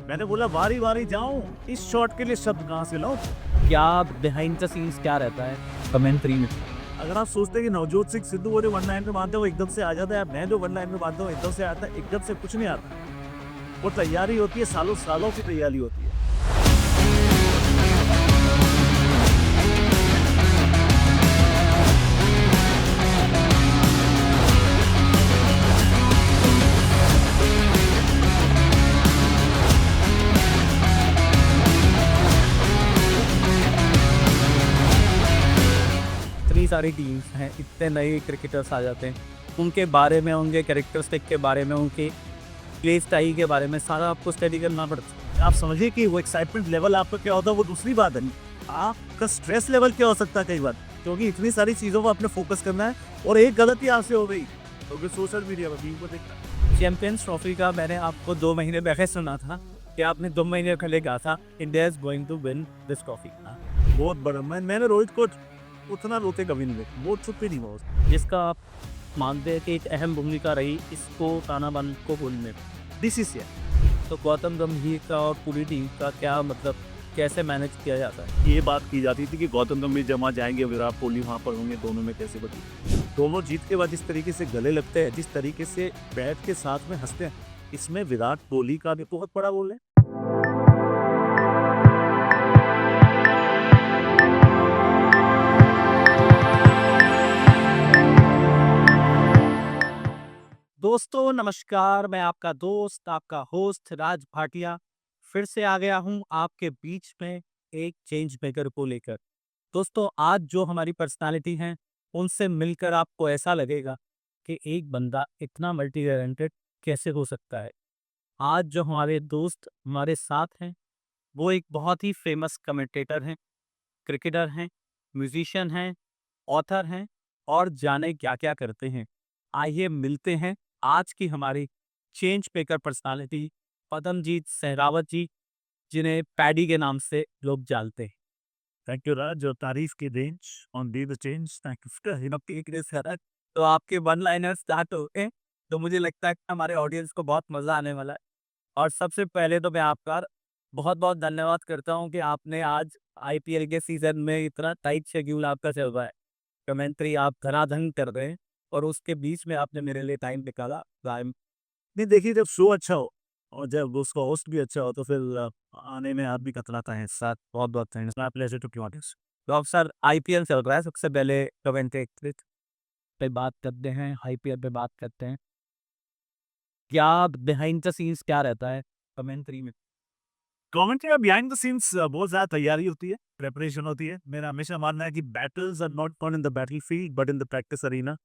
मैंने बोला बारी बारी जाऊं, इस शॉट के लिए शब्द कहाँ से लाऊं? क्या बिहाइंड द सीन्स क्या रहता है कमेंट्री में? अगर आप सोचते हैं कि नवजोत सिंह सिद्धू वो जो वन लाइन में मानते हैं वो एकदम से आ जाता है, मैं जो वन लाइन में मानता हूँ एकदम से आता है, एकदम से कुछ नहीं आता। वो तैयारी होती है, सालों सालों की तैयारी होती है। इतनी सारी टीम्स हैं, इतने नए क्रिकेटर्स आ जाते हैं, उनके बारे में, उनके कैरेक्टरिस्टिक के बारे में, उनकी प्ले स्टाइल के बारे में सारा आपको स्टडी करना पड़ता है। आप समझिए कि वो एक्साइटमेंट लेवल आपका क्या होता है वो दूसरी बात है। आपका स्ट्रेस लेवल क्या हो सकता है कई बार, क्योंकि इतनी सारी चीज़ों पर आपने फोकस करना है और एक गलती आपसे हो गई तो फिर सोशल मीडिया पर भी को देखना। चैंपियंस ट्रॉफी का मैंने आपको 2 महीने पहले सुना था कि आपने 2 महीने पहले कहा था India is going to win this trophy. बहुत बड़ा मैंने रोहित को उतना रोते कभी नहीं देखा, वो चुप ही नहीं हुआ। जिसका आप मानते हैं कि एक अहम भूमिका रही इसको ताना बाना को बोलने में। बीसीसीआई तो गौतम गंभीर का और पूरी टीम का क्या मतलब, कैसे मैनेज किया जाता है? ये बात की जाती थी कि गौतम गंभीर जमा जाएंगे, विराट कोहली वहाँ पर होंगे, दोनों में कैसे बदली। दोनों जीत के बाद जिस तरीके से गले लगते हैं, जिस तरीके से बैठ के साथ में हंसते हैं, इसमें विराट कोहली का भी बहुत बड़ा रोल है। दोस्तों नमस्कार, मैं आपका दोस्त, आपका होस्ट राज भाटिया फिर से आ गया हूं आपके बीच में एक चेंज मेकर को लेकर। दोस्तों आज जो हमारी पर्सनालिटी हैं उनसे मिलकर आपको ऐसा लगेगा कि एक बंदा इतना मल्टी टैलेंटेड कैसे हो सकता है। आज जो हमारे दोस्त हमारे साथ हैं वो एक बहुत ही फेमस कमेंटेटर हैं, क्रिकेटर हैं, म्यूजिशियन हैं, ऑथर हैं और जाने क्या क्या करते हैं। आइए मिलते हैं आज की हमारी चेंज मेकर पर्सनालिटी पदमजीत सहरावत जी, जिन्हें पैडी के नाम से लोग जानते हैं। थैंक यू राज, जो तारीफ की range on be the change. Thank you. तो आपके वन लाइनर स्टार्ट हो गए तो मुझे लगता है कि हमारे ऑडियंस को बहुत मज़ा आने वाला है। और सबसे पहले तो मैं आपका बहुत बहुत धन्यवाद करता हूँ कि आपने आज आईपीएल के सीजन में इतना टाइट शेड्यूल आपका चल रहा है, कमेंट्री आप धनाधन कर रहे हैं और उसके बीच में आपने मेरे लिए टाइम निकाला। टाइम नहीं देखिए, जब शो अच्छा हो और जब उसका होस्ट भी अच्छा हो तो फिर आने में आप भी कतराता है साथ। बहुत बहुत thanks, my pleasure to be honest. तो अब सर आईपीएल चल रहा है, सबसे पहले कमेंट्री पे बात करते हैं, आईपीएल पे बात करते हैं। क्या बिहाइंड द सीन्स क्या रहता है कमेंट्री में? कमेंट्री में बिहाइंड द सीन्स बहुत ज़्यादा तैयारी होती है, प्रिपरेशन होती है। मेरा हमेशा मानना है कि battles are not fought in the battlefield but in the practice arena.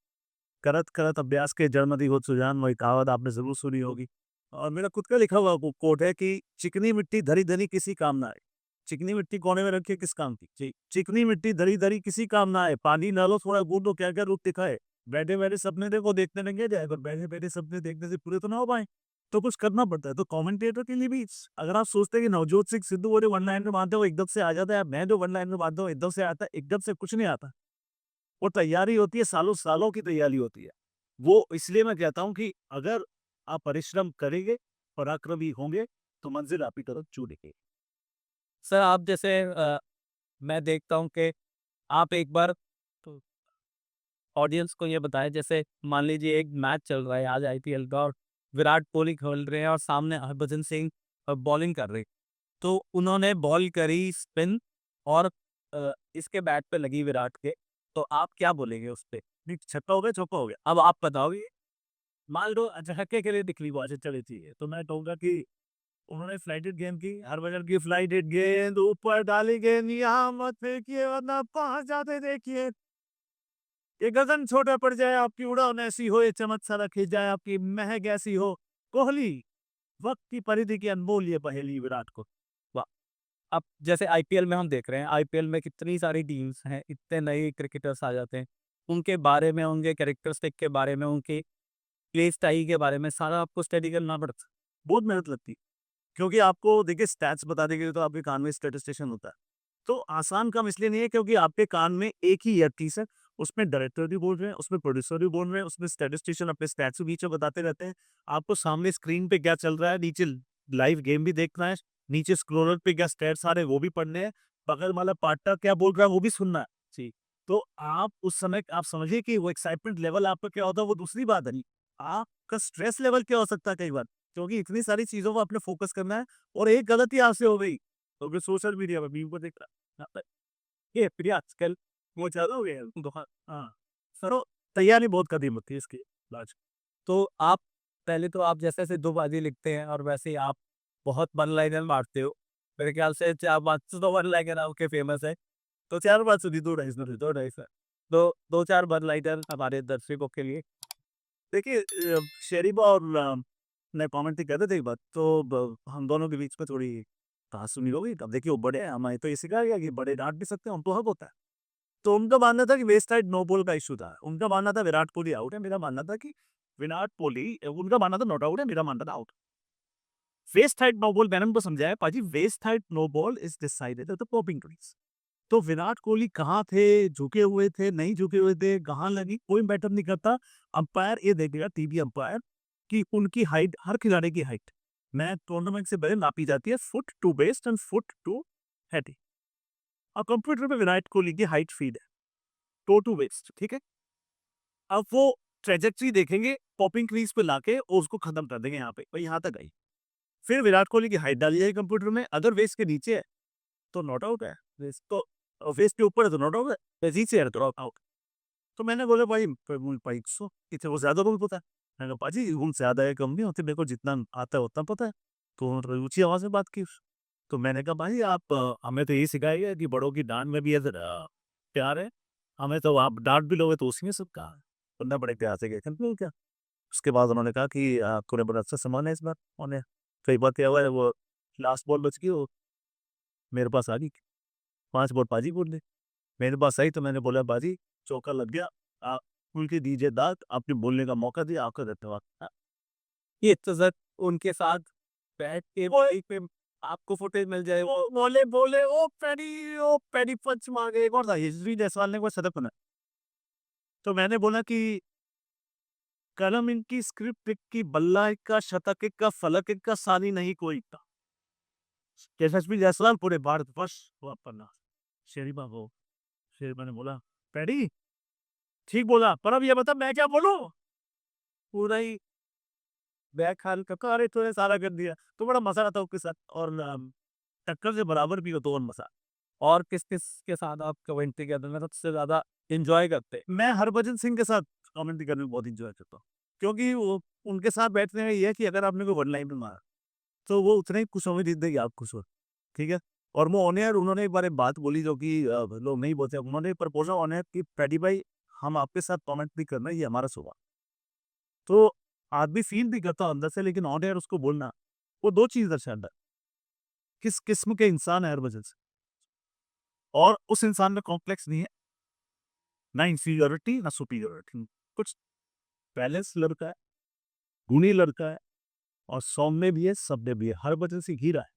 करत करत अभ्यास के जन्मदि होत सुजान, वही कहावत आपने ज़रूर सुनी होगी। और मेरा खुद का लिखा हुआ कोट है कि चिकनी मिट्टी धरी धरी किसी काम ना आए। चिकनी मिट्टी कोने में रखिए किस काम की? चिकनी मिट्टी धरी धरी किसी काम ना आए, पानी ना लो थोड़ा गूंदो क्या क्या रूप दिखाए। बैठे बैठे सपने देखो देखते रहेंगे जाए, पर बैठे बैठे सपने देखने से पूरे तो ना हो पाए, तो कुछ करना पड़ता है। तो कमेंटेटर के लिए भी अगर आप सोचते हैं कि नवजोत सिंह सिद्धू वो जो वन लाइन में मानते हैं वो एकदम से आ जाता है, मैं जो वन लाइन में मानता हूँ एकदम से आता है, एकदम से कुछ नहीं आता। वो तैयारी होती है, सालों सालों की तैयारी होती है। वो इसलिए मैं कहता हूँ कि अगर आप परिश्रम करेंगे, पराक्रमी होंगे, तो मंजिल आपकी तरफ छूटेगी। सर आप जैसे मैं देखता हूँ कि आप एक बार तो ऑडियंस को ये बताएं, जैसे मान लीजिए एक मैच चल रहा है आज आईपीएल का और विराट कोहली खेल रहे हैं और सामने हरभजन सिंह बॉलिंग कर रहे हैं। तो उन्होंने बॉल करी स्पिन और इसके बैट पे लगी विराट के, तो आप क्या बोलेंगे उस पे? नहीं, छक्का हो गया, चौका हो गया। अब आप बताओगे। मान लो छक्के के लिए दिखली वो आज चली थी, तो मैं कहूँगा कि उन्होंने फ्लाइटेड गेंद की, हरभजन की फ्लाइटेड गेंद ऊपर डाली गेंद, यहाँ मत फेंकिए वरना पहुंच जाते देखिए। ये गगन छोटा पड़ जाए आपकी उड़ान ऐसी हो, ये चमक सारा खिंच जाए आपकी महक ऐसी हो। कोहली वक्त की परिधि की अनमोल्य पहेली विराट को। वाह! अब जैसे आईपीएल में हम देख रहे हैं, आईपीएल में कितनी सारी टीम्स हैं, इतने नए क्रिकेटर्स आ जाते हैं। उनके बारे में, उनके कैरेक्टरिस्टिक के बारे में, उनकी प्ले स्टाइल के बारे में सारा आपको स्टडी करना पड़ता है। बहुत मेहनत लगती है, क्योंकि आपको देखिए स्टैट्स बताने के लिए तो आपके कान में स्टैटिस्टिशियन होता है। तो आसान काम इसलिए नहीं है क्योंकि आपके कान में एक ही ईयरपीस है, उसमें डायरेक्टर भी बोल रहे हैं, उसमें प्रोड्यूसर भी बोल रहे हैं, उसमें स्टैटिस्टिशियन अपने स्टैट्स भी बीच में बताते रहते हैं। आपको सामने स्क्रीन पे क्या चल रहा है, नीचे लाइव गेम भी देखना है, नीचे स्क्रोलर पे क्या स्टैट्स आ रहे हैं वो भी पढ़ने हैं, बगल वाला पार्टनर क्या बोल रहा है वो भी सुनना है। जी। तो आप उस समय आप समझिए कि वो एक्साइटमेंट लेवल आपका क्या होता है वो दूसरी बात है। आपका स्ट्रेस लेवल क्या हो सकता है कई बार, क्योंकि इतनी सारी चीज़ों को आपने फ़ोकस करना है और एक गलती आपसे हो गई, तो फिर सोशल मीडिया पे मीम को देख रहा ये फिर आजकल वो ज़्यादा हो गया है। हाँ, तो तैयारी बहुत कदीम होती है इसकी लाज। तो आप पहले तो आप जैसे-जैसे 2 बाजी लिखते हैं और वैसे ही आप बहुत वन लाइनर मारते हो। मेरे ख्याल से 4-5 तो वन लाइनर आपके फेमस है। तो 4 बात सुनी 2 ढाई सौ 2 ढाई सौ। तो 2-4 वन लाइनर हमारे दर्शकों के लिए। देखिए शेरीबा और मैं कमेंट ही कर रहे थे एक बात, तो हम दोनों के बीच में थोड़ी कहा-सुनी हो गई। अब देखिए वो बड़े हैं, हमें तो ये सिखाया गया कि बड़े डाँट भी सकते हैं, उनको हक होता है। तो उनका मानना था कि वेस्ट साइड नो बॉल का इश्यू था। उनका मानना था विराट कोहली आउट है, मेरा मानना था कि विराट कोहली उनका मानना था नॉट आउट है, मेरा मानना था out. Waist side no ball मैंने उनको समझाया, पाजी waist side no ball is decided at the popping crease. तो विराट कोहली कहाँ थे, झुके हुए थे, नहीं झुके हुए थे, कहाँ लगी, कोई मैटर नहीं करता। अंपायर ये देखेगा टीवी अंपायर कि उनकी हाइट, हर खिलाड़ी की हाइट मैं टूर्नामेंट से पहले नापी जाती है foot to waist and foot to head. और कंप्यूटर पे विराट कोहली की हाइट फीड है, टो टू वेस्ट, ठीक है। अब वो ट्रेजेक्टरी देखेंगे पॉपिंग क्रीज पे लाके और उसको खत्म कर देंगे यहाँ पे, भाई यहाँ तक आई। फिर विराट कोहली की हाइट डाली जाएगी कंप्यूटर में, अगर वेस्ट के नीचे है तो नॉट आउट है, वेस्ट तो वेस्ट के ऊपर है तो नॉट आउट है, वेस्ट नीचे है तो आउट। तो मैंने बोला भाई भाई सो इतने वो ज्यादा बोल पता है। मैंने कहा पाजी उनसे ज्यादा है कम नहीं होती, मेरे को जितना आता है उतना पता है। तो उन्होंने ऊंची आवाज में बात की। तो मैंने कहा भाई आप हमें तो यही सिखाया गया कि बड़ों की डांट में भी ऐसे प्यार है, हमें तो आप डांट भी लोगे तो उसी में सब कहा। बंदा बड़े प्यार से गए क्या। उसके बाद उन्होंने कहा कि तूने बड़ा अच्छा सामान है इस बार। उन्होंने कई बार क्या हुआ है, वो लास्ट बॉल बच गई, वो मेरे पास आ गई, 5 बॉल पाजी बोल दी। मेरे पास आई तो मैंने बोला बाजी चौका लग गया, आप खुल के दीजिए दाद, आपने बोलने का मौका दिया, आपका धन्यवाद। ये तो सर उनके साथ बैठ के वहीं पे आपको फुटेज मिल जाए। वो बोले बोले ओ पैडी पंच मार गए, एक और था यशस्वी जायसवाल ने कोई शतक बनाया। तो मैंने बोला कि कलम इनकी स्क्रिप्ट इक्की बल्ला इक्का शतक इक्का फलक इक्का सानी नहीं कोई का। यशस्वी जायसवाल पूरे भारतवर्ष को अपना शेरी बाबू। शेर मैंने बोला पैडी ठीक बोला, पर अब ये बता मैं क्या बोलूं। पूरा ही बैक हाल का अरे तूने सारा कर दिया। तो बड़ा मजा आता है उसके साथ, और टक्कर से बराबर भी हो तो और मजा। और किस-किस के साथ आप कमेंट्री करने में सबसे ज़्यादा एन्जॉय करते हैं? मैं हरभजन सिंह के साथ कमेंट्री करने में बहुत इंजॉय करता हूँ, क्योंकि वो उनके साथ बैठने में ये है कि अगर आपने कोई वन लाइन में मारा तो वो उतने ही खुश होंगे जितने कि आप खुश हो, ठीक है। और वो ऑन एयर उन्होंने एक बार एक बात बोली जो कि लोग नहीं बोलते, उन्होंने प्रपोजल ऑन एयर कि पैडी भाई हम आपके साथ कमेंट भी करना है, ये हमारा स्वभाव। तो आदमी फील भी करता अंदर से, लेकिन ऑन एयर उसको बोलना वो दो चीज दर्शाता है, किस किस्म के इंसान है हरभजन सिंह। और उस इंसान में कॉम्प्लेक्स नहीं है, ना इंफीरियोरिटी ना सुपीरियोरिटी, कुछ बैलेंस लड़का है, गुणी लड़का है, और सौम्य भी है, सभ्य भी है। हरभजन सिंह हीरा है।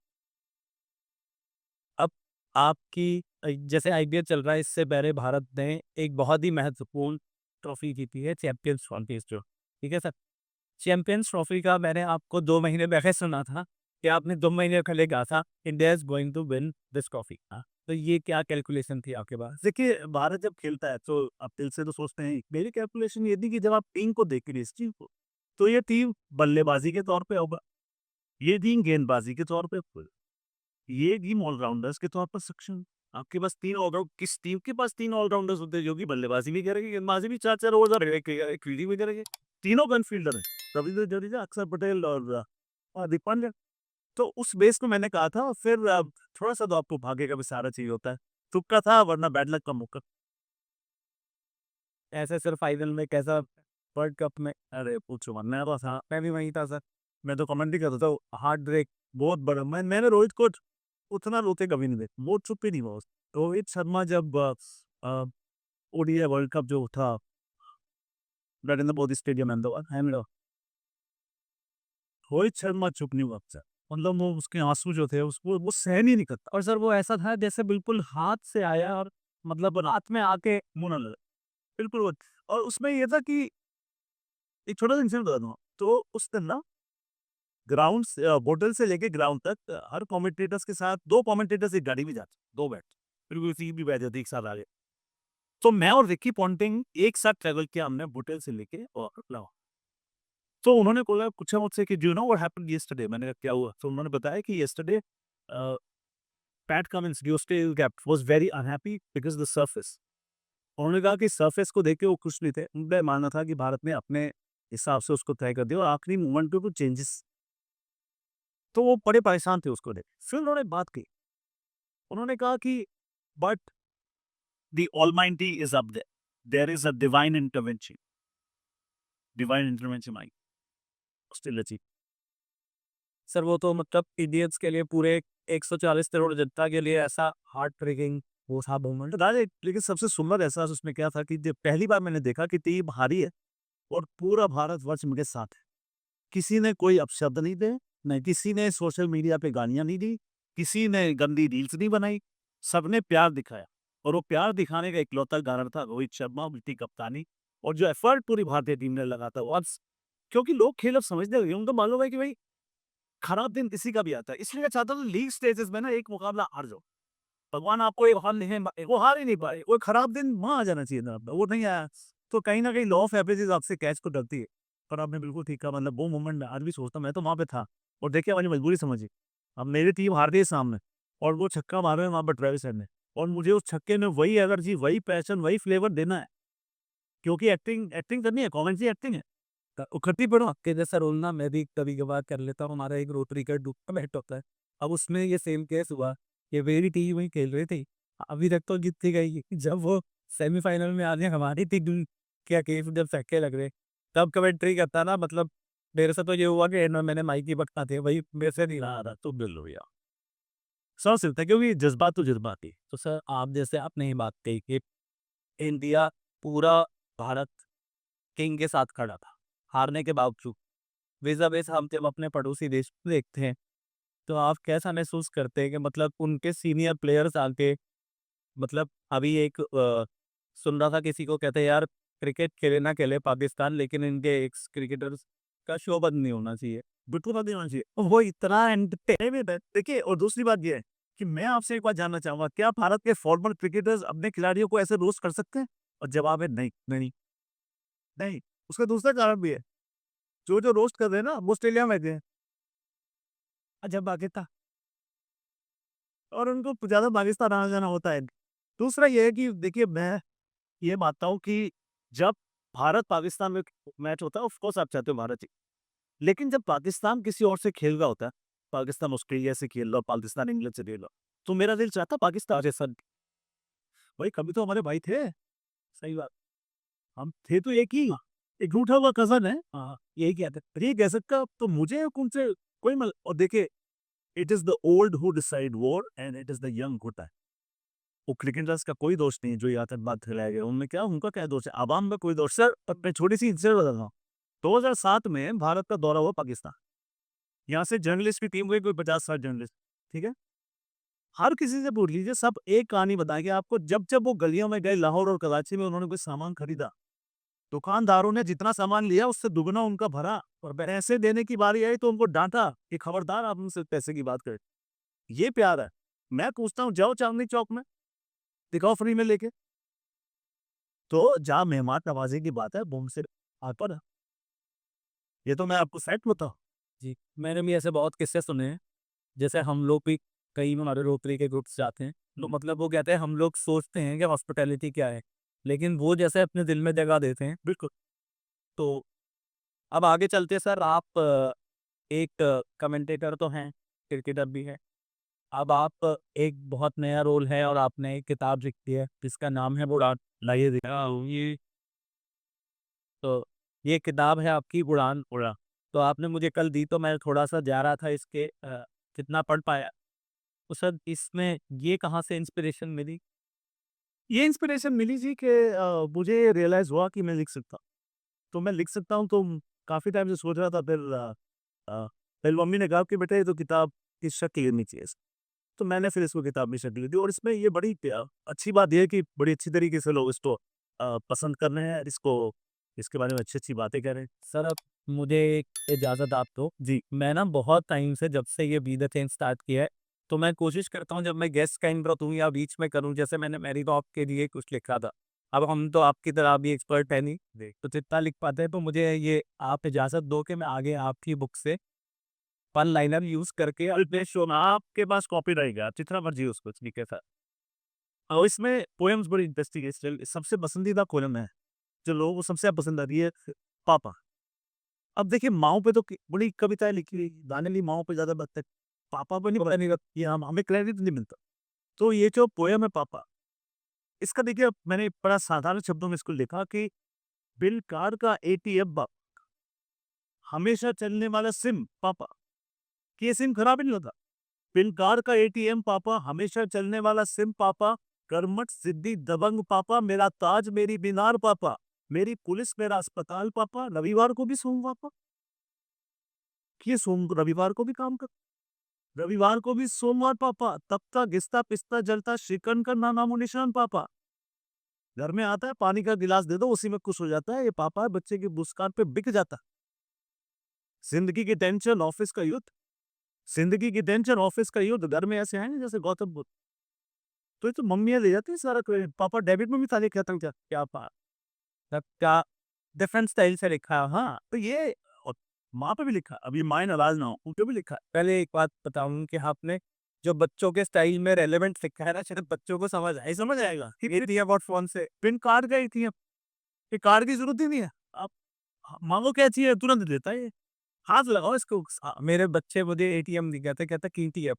अब आपकी जैसे आईपीएल चल रहा है, इससे पहले भारत ने एक बहुत ही महत्वपूर्ण ट्रॉफी जीती है, चैंपियंस ट्रॉफी जो, ठीक है सर? चैंपियंस ट्रॉफी का मैंने आपको 2 महीने पहले सुना था कि आपने 2 महीने पहले कहा था India is going to win this trophy. हाँ, तो ये क्या कैलकुलेशन थी आपके पास? देखिए भारत जब खेलता है तो आप दिल से तो सोचते हैं, मेरी कैलकुलेशन ये थी कि जब आप टीम को देख रही इस टीम को, तो ये टीम बल्लेबाजी के तौर पे होगा, ये टीम गेंदबाजी के तौर पे होगा, ये टीम ऑलराउंडर्स के तौर पर सक्षम। आपके पास 3 ऑलराउंड, किस टीम के पास 3 ऑलराउंडर्स होते हैं जो कि बल्लेबाजी भी करेंगे, गेंदबाजी भी 4-4 ओवर फील्डिंग भी करेंगे। तीनों गन फील्डर हैं, रविंद्र जडेजा, अक्षर पटेल और हार्दिक पांड्या। तो उस बेस पे मैंने कहा था, और फिर थोड़ा-सा तो आपको भाग्य का भी सहारा चाहिए होता है। तुक्का था वरना बैड लक का मौका। ऐसे सर फाइनल में कैसा वर्ल्ड कप में? अरे पूछो मत, मैं तो था, मैं भी वहीं था सर। मैं तो कमेंट्री करता था, हार्ट ब्रेक बहुत बड़ा। मैंने रोहित को उतना रोते कभी नहीं देखा, वो चुप ही नहीं हुआ। रोहित शर्मा जब ओडीआई वर्ल्ड कप जो था नरेंद्र मोदी स्टेडियम अहमदाबाद, रोहित शर्मा चुप नहीं हुआ बेचारा। मतलब वो उसके आंसू जो थे उसको वो सहन ही नहीं करता। और सर वो ऐसा था जैसे बिल्कुल हाथ से आया और मतलब हाथ में आके मुंह ना लगा, बिल्कुल और उसमें ये था कि एक छोटा सा इंसिडेंट बता दूंगा। तो उस दिन ना ग्राउंड होटल से लेके ग्राउंड तक हर कमेंटेटर्स के साथ 2 कमेंटेटर्स एक गाड़ी में जाते, 2 बैठ फिर कोई सीट भी बैठ जाती एक साथ आगे। तो मैं और रिकी पॉन्टिंग एक साथ ट्रैवल किया हमने होटल से लेके और लाहौर। तो उन्होंने बोला पूछा मुझसे कि do you know what happened yesterday? मैंने कहा क्या हुआ? तो उन्होंने बताया कि yesterday PAT Cummins the Australian captain was very unhappy because the surface. उन्होंने कहा कि सरफेस को देख के वो खुश नहीं थे। उनका मानना था कि भारत ने अपने हिसाब से उसको तय कर दिया और आखिरी मोमेंट पे कुछ चेंजेस, तो वो बड़े परेशान थे उसको देख। फिर उन्होंने बात की, उन्होंने कहा कि but the almighty is up there, there is a divine intervention I still achieve. Sir वो तो मतलब इडियट्स के लिए पूरे 140 करोड़ जनता के लिए ऐसा हार्ट ब्रेकिंग वो था मोमेंट। राजे लेकिन सबसे सुंदर एहसास उसमें क्या था कि जब पहली बार मैंने देखा कि टीम हारी है और पूरा भारतवर्ष मेरे साथ है। किसी ने कोई अपशब्द नहीं दे, नहीं किसी ने सोशल मीडिया पे गालियाँ नहीं दी, किसी ने गंदी रील्स नहीं बनाई, सबने प्यार दिखाया और वो प्यार दिखाने का इकलौता कारण था रोहित शर्मा, उनकी कप्तानी और जो एफर्ट पूरी भारतीय टीम ने लगा था वो आज क्योंकि लोग खेल अब समझने लगे, उनको मालूम है कि भाई खराब दिन किसी का भी आता है। इसलिए मैं चाहता हूँ लीग स्टेजेस में ना एक मुकाबला हार जाओ। भगवान आपको एक हार नहीं वो हार ही नहीं पाए, वो खराब दिन वहाँ आ जाना चाहिए था आपका, वो नहीं आया। तो कहीं न कहीं लॉ ऑफ एवरेजेस आपसे कैच को डरती है। पर आपने बिल्कुल ठीक कहा मतलब वो मोमेंट मैं आज भी सोचता हूँ, मैं तो वहाँ पे था और देखिए हमारी मजबूरी समझिए। अब मेरी टीम हार रही है सामने और वो छक्का मार रहे हैं वहाँ पर ट्रेविस हेड ने और मुझे उस छक्के में वही एनर्जी, वही पैशन, वही फ्लेवर देना है क्योंकि एक्टिंग एक्टिंग करनी है, कॉमेंट्री एक्टिंग है। उखट्टी पड़ो आपके जैसा रोल ना मैं भी कभी कभार कर लेता हूँ। हमारा एक रोटरी का टूर्नामेंट होता है, अब उसमें ये सेम केस हुआ। ये मेरी टीम वही खेल रही थी, अभी तक तो जीतती गई। जब वो सेमीफाइनल में आ रहे हमारी टीम क्या केस जब छक्के लग रहे तब कमेंट्री करता ना, मतलब मेरे से तो ये हुआ कि मैंने माइक ही बटना थे भाई, मेरे से नहीं रहा था। तो बिल्कुल भैया समझ सकते हैं क्योंकि जज्बात तो जज्बात ही। तो सर आप जैसे आपने ये बात कही कि इंडिया पूरा भारत किंग के साथ खड़ा था हारने के बावजूद, vis-a-vis हम जब अपने पड़ोसी देश को देखते हैं तो आप कैसा महसूस करते हैं कि मतलब उनके सीनियर प्लेयर्स आके, मतलब अभी एक सुन रहा था किसी को कहते हैं यार क्रिकेट खेले ना खेले पाकिस्तान लेकिन इनके एक्स क्रिकेटर्स का शो बंद नहीं होना चाहिए। बिल्कुल बात नहीं होनी चाहिए। वो इतना एंटरटेनमेंट है। देखिए और दूसरी बात ये है कि मैं आपसे एक बात जानना चाहूँगा, क्या भारत के फॉर्मर क्रिकेटर्स अपने खिलाड़ियों को ऐसे रोस्ट कर सकते हैं? और जवाब है नहीं, नहीं, नहीं। उसका दूसरा कारण भी है। जो रोस्ट कर रहे हैं ना वो ऑस्ट्रेलिया में गए हैं। अजब बात है था। और उनको ज़्यादा पाकिस्तान आना-जाना होता है। दूसरा ये है कि देखिए मैं ये मानता हूँ कि जब भारत-पाकिस्तान में मैच होता है ऑफ कोर्स आप चाहते हो भारत जीते। लेकिन जब पाकिस्तान किसी और से खेल रहा होता है, पाकिस्तान ऑस्ट्रेलिया से खेल रहा, पाकिस्तान इंग्लैंड से खेल रहा, तो मेरा दिल चाहता पाकिस्तान जैसा भाई कभी तो हमारे भाई थे। सही बात। हम थे तो एक ही, एक रूठा हुआ कज़न है। हाँ यही कहते हैं। पर ये कह सकता तो मुझे उनसे कोई मल और देखिए it is the old who decide war and it is the young who die. वो क्रिकेटर्स का कोई दोष नहीं है जो ये आतंकवाद फैलाए गए, उनमें क्या उनका क्या दोष है? आवाम में कोई दोष सर अब मैं छोटी-सी इंसिडेंट बताता हूँ। 2007 में भारत का दौरा हुआ पाकिस्तान। यहाँ से जर्नलिस्ट की टीम गई कोई 50-60 जर्नलिस्ट, ठीक है? हर किसी से पूछ लीजिए सब एक कहानी बताएँगे आपको जब-जब वो गलियों में गए लाहौर और कराची में उन्होंने कोई सामान खरीदा, दुकानदारों ने जितना सामान लिया उससे दुगना उनका भरा और पैसे देने की बारी आई तो उनको डाँटा कि खबरदार आप हमसे पैसे की बात करें। ये प्यार है। मैं पूछता हूँ जाओ चांदनी चौक में, दिखाओ फ्री में लेके। तो जहाँ मेहमान नवाज़ी की बात है वो हमसे आग पर है। ये तो मैं आपको फैक्ट बताऊँ। जी, मैंने भी ऐसे बहुत किस्से सुने हैं। जैसे हम लोग भी कई हमारे रोटरी के ग्रुप्स जाते हैं, तो मतलब वो कहते हैं हम लोग सोचते हैं कि हॉस्पिटैलिटी क्या है, लेकिन वो जैसे अपने दिल में जगह देते हैं। बिल्कुल। तो अब आगे चलते सर आप एक कमेंटेटर तो हैं, क्रिकेटर भी हैं। अब आप एक बहुत नया रोल है और आपने एक किताब लिखी है जिसका नाम है उड़ान। लाइए ये तो ये किताब है आपकी उड़ान। उड़ा। तो आपने मुझे कल दी तो मैं थोड़ा-सा जा रहा था इसके जितना पढ़ पाया। तो सर इसमें ये कहाँ से इंस्पिरेशन मिली? ये इंस्पिरेशन मिली जी कि मुझे रियलाइज़ हुआ कि मैं लिख सकता हूँ। तो मैं लिख सकता हूँ तो काफ़ी टाइम से सोच रहा था फिर मम्मी ने कहा कि बेटा ये तो किताब की शक्ल लेनी चाहिए इसको। तो मैंने फिर इसको किताब में शक्ल दी और इसमें ये बड़ी अच्छी बात ये है कि बड़ी अच्छी तरीके से लोग इसको पसंद कर रहे हैं, इसको इसके बारे में अच्छी-अच्छी बातें कह रहे हैं। सर अब मुझे एक इजाज़त आप दो। जी। मैं ना बहुत टाइम से जब से ये बी द चेंज स्टार्ट किया है, तो मैं कोशिश करता हूँ जब मैं गेस्ट का इंट्रो दूँ या बीच में करूँ, जैसे मैंने मैरी कॉम के लिए कुछ लिखा था। अब हम तो आपकी तरह अभी एक्सपर्ट है नहीं, जी। तो जितना लिख पाते हैं, तो मुझे ये आप इजाज़त दो कि मैं आगे आपकी बुक से वन लाइनर यूज़ करके अल्पेश शोना आपके पास कॉपी रहेगा, आप जितना मर्ज़ी उसको तरीके से। और इसमें पोएम्स बड़ी इंटरेस्टिंग है। स्टिल सबसे पसंदीदा कॉलम है, जो लोगों को सबसे ज़्यादा पसंद आती है, पापा। अब देखिए माँओं पे तो कि बड़ी कविताएँ लिखी हुई, गाने भी माँओं पे ज़्यादा बनते हैं। पापा पे नहीं पता नहीं ये हमें क्रेडिट नहीं मिलता। तो ये जो पोएम है पापा, इसका देखिए मैंने बड़ा साधारण शब्दों में इसको लिखा कि बिल कार का एटीएम बाप, हमेशा चलने वाला सिम पापा, कि ये सिम खराब ही नहीं होता। बिल कार का एटीएम पापा, हमेशा चलने वाला सिम पापा, कर्मठ सिद्धि दबंग पापा, मेरा ताज मेरी मीनार पापा, मेरी पुलिस मेरा अस्पताल पापा, रविवार को भी सोऊं पापा, कि ये सोम रविवार को भी काम कर, रविवार को भी सोमवार पापा, तपता घिसता पिसता जलता श्रीखंड का ना नामो निशान पापा, घर में आता है पानी का गिलास दे दो उसी में खुश हो जाता है, ये पापा है बच्चे की मुस्कान पे बिक जाता। जिंदगी की टेंशन ऑफिस का युद्ध, जिंदगी की टेंशन ऑफिस का युद्ध, घर में ऐसे हैं जैसे गौतम बुद्ध। तो ये तो मम्मियाँ ले जाती है सारा क्रेडिट, पापा डेबिट में भी था लिखा था क्या क्या पा तब क्या डिफरेंट स्टाइल से लिखा है। हाँ, तो ये और माँ पे भी लिखा है, अब ये माँ नाराज ना हो उन पे भी लिखा है। पहले एक बात बताऊँ कि आपने जो बच्चों के स्टाइल में रेलेवेंट लिखा है ना, शायद बच्चों को समझ आए, समझ आएगा। ये दिया अबाउट फ़ोन से पिन कार्ड का एटीएम, ये कार्ड की जरूरत ही नहीं है, आप मांगो क्या चाहिए तुरंत देता है ये, हाथ लगाओ इसको। मेरे बच्चे मुझे एटीएम नहीं कहते, कहते कीटीएम।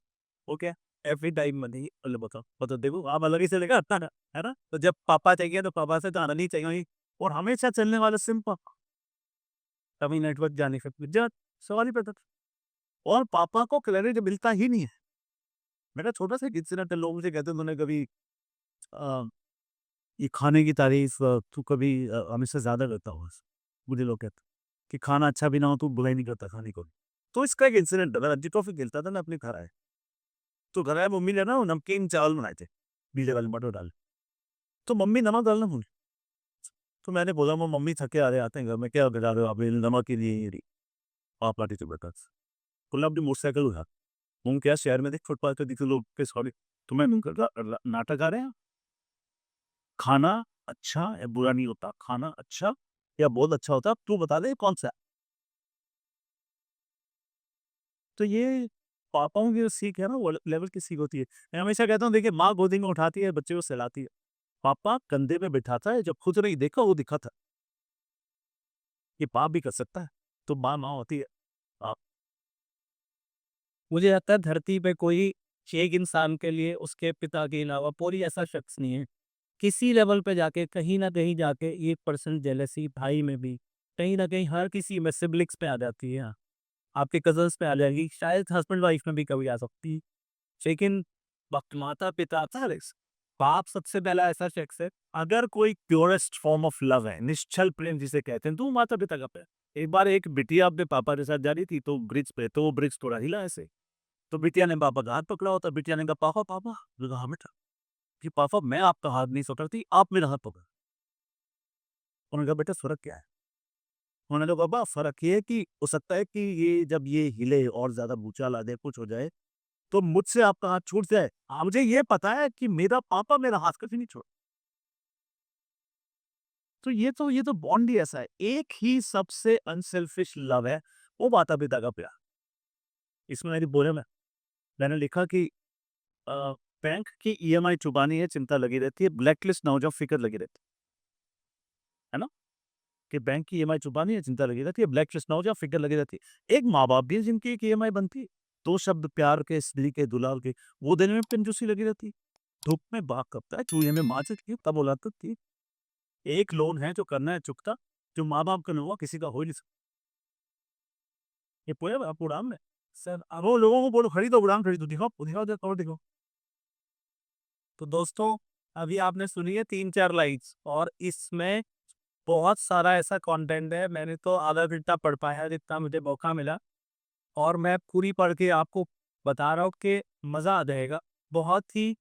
ओके, एवरी टाइम मनी, बोले बताओ बताओ, देखो आप अलग ही से लेगा आता है ना। तो जब पापा चाहिए तो पापा से जाना नहीं चाहिए, और हमेशा चलने वाला सिम पापा, कभी नेटवर्क जाने से जा सवाल ही पैदा। और पापा को क्रेडिट मिलता ही नहीं है। मेरा छोटा सा इंसिडेंट है, लोग मुझे कहते हैं तूने कभी अ, ये खाने की तारीफ तू कभी हमेशा ज्यादा करता हो, मुझे लोग कहते हैं कि खाना अच्छा भी ना हो तू बुराई नहीं करता खाने को। तो इसका एक इंसिडेंट है, मैं रणजी ट्रॉफी खेलता था ना अपने घर आए, तो घर आए मम्मी ने ना वो नमकीन चावल बनाए थे, पीले वाले मटर डाल, तो मम्मी नमक डालना भूल, तो मैंने बोला वो मम्मी थके आ रहे आते हैं घर में क्या गिरा रहे हो आप, ये नमक ही नहीं है, ये आप लाठी से बेटा, बोला अपनी मोटरसाइकिल उठा, तुम क्या शहर में देख फुटपाथ पे दिखे लोग के सॉरी, तुम्हें नाटक आ रहे हैं, खाना अच्छा या बुरा नहीं होता, खाना अच्छा या बहुत अच्छा होता है, अब तू बता दे कौन सा है? तो ये पापाओं की जो सीख है ना वो लेवल की सीख होती है। मैं हमेशा कहता हूँ देखिए माँ गोदी में उठाती है बच्चे को सहलाती है, पापा कंधे पे बिठाता है, जब खुद नहीं देखा वो दिखा था, ये बाप भी कर सकता है, तो माँ माँ होती है। आप मुझे लगता है धरती पे कोई एक इंसान के लिए उसके पिता के अलावा कोई ऐसा शख्स नहीं है। किसी लेवल पे जाके कहीं न कहीं जाके 1% जेलसी भाई में भी, कहीं न कहीं हर किसी में सिब्लिंग्स पे आ जाती है। हाँ, आपके कज़न्स पे आ जाएगी, शायद हस्बैंड वाइफ में भी कभी आ सकती है। लेकिन वक़्त माता-पिता पेरेंट्स, बाप सबसे पहला ऐसा शख्स है। अगर कोई प्योरेस्ट फॉर्म ऑफ लव है, निश्चल प्रेम जिसे कहते हैं, तो वो माता पिता का प्रेम। एक बार एक बिटिया अपने पापा के साथ जा रही थी तो ब्रिज पे, तो वो ब्रिज थोड़ा हिला ऐसे, तो बिटिया ने पापा का हाथ पकड़ा होता, बिटिया ने कहा पापा पापा, मैंने कहा हाँ बेटा, कि पापा मैं आपका हाथ नहीं पकड़ती, आप मेरा हाथ पकड़। उन्होंने कहा बेटा फर्क क्या है? उन्होंने कहा पापा फर्क ये है कि हो सकता है कि ये जब ये हिले और ज्यादा भूचाल आ जाए कुछ हो जाए तो मुझसे आपका हाथ छूट जाए, मुझे ये पता है कि मेरा पापा मेरा हाथ कभी नहीं छोड़। तो ये तो बॉन्ड ही ऐसा है, एक ही सबसे अनसेल्फिश लव है, वो माता पिता का प्यार। इसमें मेरी बोले में मैंने लिखा कि अ, बैंक की ईएमआई चुकानी है चिंता लगी रहती है, ब्लैकलिस्ट ना हो जाओ फिक्र लगी रहती है ना, कि बैंक की ईएमआई चुकानी है चिंता लगी रहती है, ब्लैकलिस्ट ना हो जाओ फिक्र लगी रहती है। एक माँ बाप भी है जिनकी एक ईएमआई बनती है, दो शब्द प्यार के स्त्री के दुलार के, वो देने में कंजूसी लगी रहती है। धूप में बाघ कपता है, चूहे में माँ चटकी तब औलाद तकती है। एक लोन है जो करना है चुकता, जो माँ बाप का नहीं हुआ किसी का हो ही नहीं सकता। ये पोएम है, आप उड़ान में सर, अब वो लोगों को बोलो खरीदो उड़ान खरीदो, दिखाओ दिखाओ दिखाओ और दिखाओ। तो दोस्तों, अभी आपने सुनी है 3-4 लाइन्स, और इसमें बहुत सारा ऐसा कंटेंट है, मैंने तो आधा घंटा पढ़ पाया जितना मुझे मौका मिला, और मैं पूरी पढ़ के आपको बता रहा हूँ कि मज़ा आ जाएगा। बहुत ही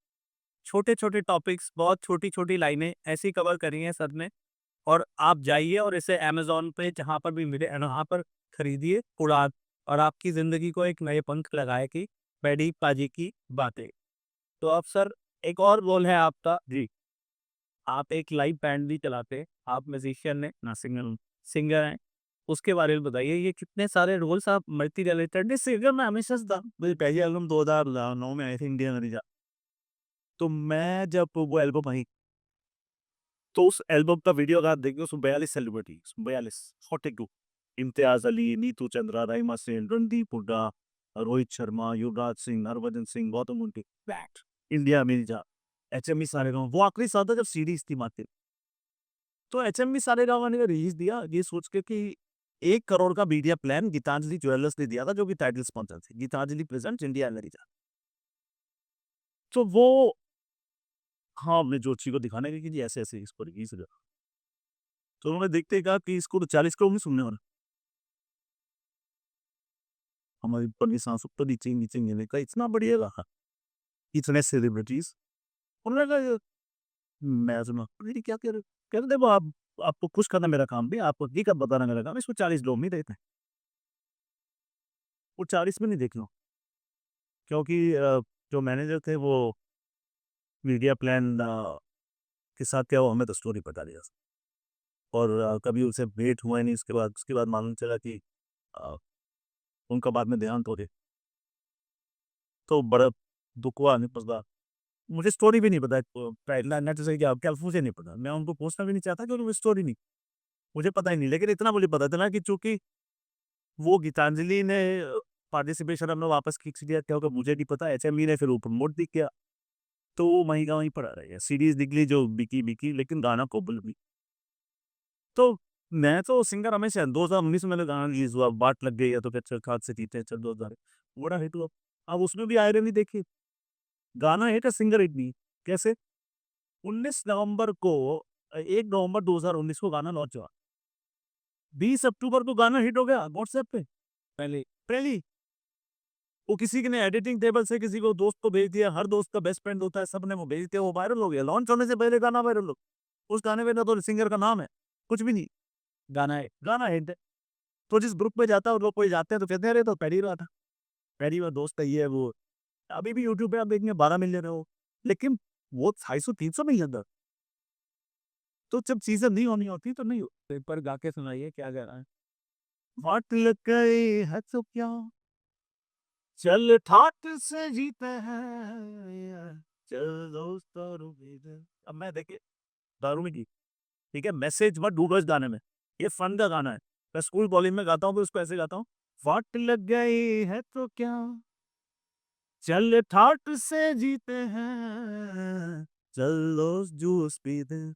छोटे-छोटे टॉपिक्स, बहुत छोटी-छोटी लाइनें ऐसी कवर करी हैं सर ने, और आप जाइए और इसे अमेज़न पे जहाँ पर भी मिले वहाँ पर खरीदिए उड़ान और आपकी ज़िंदगी को एक नए पंख लगाएगी पेडी पाजी की बातें। तो अब सर एक और रोल है आपका, जी, आप एक लाइव बैंड भी चलाते हैं, आप म्यूज़िशियन हैं, ना सिंगल सिंगर हैं। उसके बारे में बताइए ये कितने सारे रोल्स आप मल्टी टैलेंटेड नहीं सिंगर मैं हमेशा से था। मेरी पहली एल्बम 2009 में आई थी इंडियन अरीजा। तो मैं जब वो एल्बम आई, तो उस एल्बम का वीडियो अगर आप देखेंगे उसमें 42 सेलिब्रिटीज़ 42 42 इम्तियाज़ अली, नीतू चंद्रा, रहीमा सेन, रणदीप हुड्डा, रोहित शर्मा, युवराज सिंह, हरभजन सिंह, गौतम मुंडी, bat India Mirza, HMV Saregama. वो आखिरी साल था जब सीडीज़ थी मार्केट। तो एचएमवी सारेगामा ने रिलीज़ दिया ये सोच के कि 1 करोड़ का मीडिया प्लान गीतांजलि ज्वेलर्स ने दिया था जो कि टाइटल स्पॉन्सर थे। Gitanjali presents India America. तो वो हाँ, हमने जोशी को दिखाने की कि जी ऐसे-ऐसे इसको रिलीज़ हो। तो उन्होंने देखते ही कहा कि इसको तो 40 करोड़ नहीं सुनने वाला। हमारी ऊपर की सांसों पर नीचे मैंने कहा इतना बढ़िया कहा, इतने सेलिब्रिटीज़। उन्होंने कहा मैं सुना, अरे ये क्या कह रहे हो? कह रहे देखो आप आपको खुश करना मेरा काम भी, आपको हकीकत बताना मेरा काम है, इसको 40 लोग नहीं देखते। वो 40 में नहीं देख लो क्योंकि जो मैनेजर थे वो मीडिया प्लान के साथ क्या हुआ हमें तो स्टोरी बता दिया और कभी उनसे भेंट हुआ ही नहीं उसके बाद मालूम चला कि अ, उनका बाद में देहांत हो गया। तो बड़ा दुःख हुआ नहीं पछता मुझे स्टोरी भी नहीं पता है नेट से क्या मुझे नहीं पता। मैं उनको पूछना भी नहीं चाहता कि उन्हें स्टोरी नहीं मुझे पता ही नहीं लेकिन इतना मुझे पता चला कि चूँकि वो गीतांजलि ने पार्टिसिपेशन अपना वापस खींच लिया क्योंकि मुझे नहीं पता एचएमवी ने फिर वो प्रमोट भी किया। तो वो वहीं का वहीं पड़ा रह गया। सीरीज़ निकली जो बिकी लेकिन गाना कोबल भी। तो मैं तो सिंगर हमेशा 2019 में मैंने गाना रिलीज़ हुआ, बाट लग गई है तो फिर चल खाद से जीते हैं चल 2000 बड़ा हिट हुआ। अब उसमें भी आयरनी देखिए, गाना हिट है सिंगर हिट नहीं। कैसे? 19 नवंबर को 1 नवंबर 2019 को गाना लॉन्च हुआ। 20 अक्टूबर को गाना हिट हो गया व्हाट्सएप पे। पहले पहले ही वो किसी ने एडिटिंग टेबल से किसी को दोस्त को भेज दिया, हर दोस्त का बेस्ट फ्रेंड होता है, सबने वो भेज दिया, वो वायरल हो गया। लॉन्च होने से पहले गाना वायरल हो उस गाने में ना तो सिंगर का नाम है, कुछ भी नहीं, गाना है। गाना हिट है। तो जिस ग्रुप में जाता है और लोग कोई जाते हैं तो कहते हैं अरे तो पहली ही रहा था, पहली बार दोस्त है ये है वो। अभी भी यूट्यूब पे आप देखेंगे 12 मिलियन है वो, लेकिन वो 250-300 मिलियन था। तो जब चीज़ें नहीं होनी होती तो नहीं हो तो एक बार गा के सुनाइए क्या गाना है? वाट लग गई है तो क्या, चल ठाट से जीते हैं, चल दोस्त दारू पी ले। अब मैं देखिए दारू में की, ठीक है? मैसेज मत ढूँढो इस गाने में, ये फन का गाना है। मैं स्कूल कॉलेज में गाता हूँ तो उसको ऐसे गाता हूँ, वाट लग गई है तो क्या चल ठाट से जीते हैं, चल दोस्त जूस पीते हैं।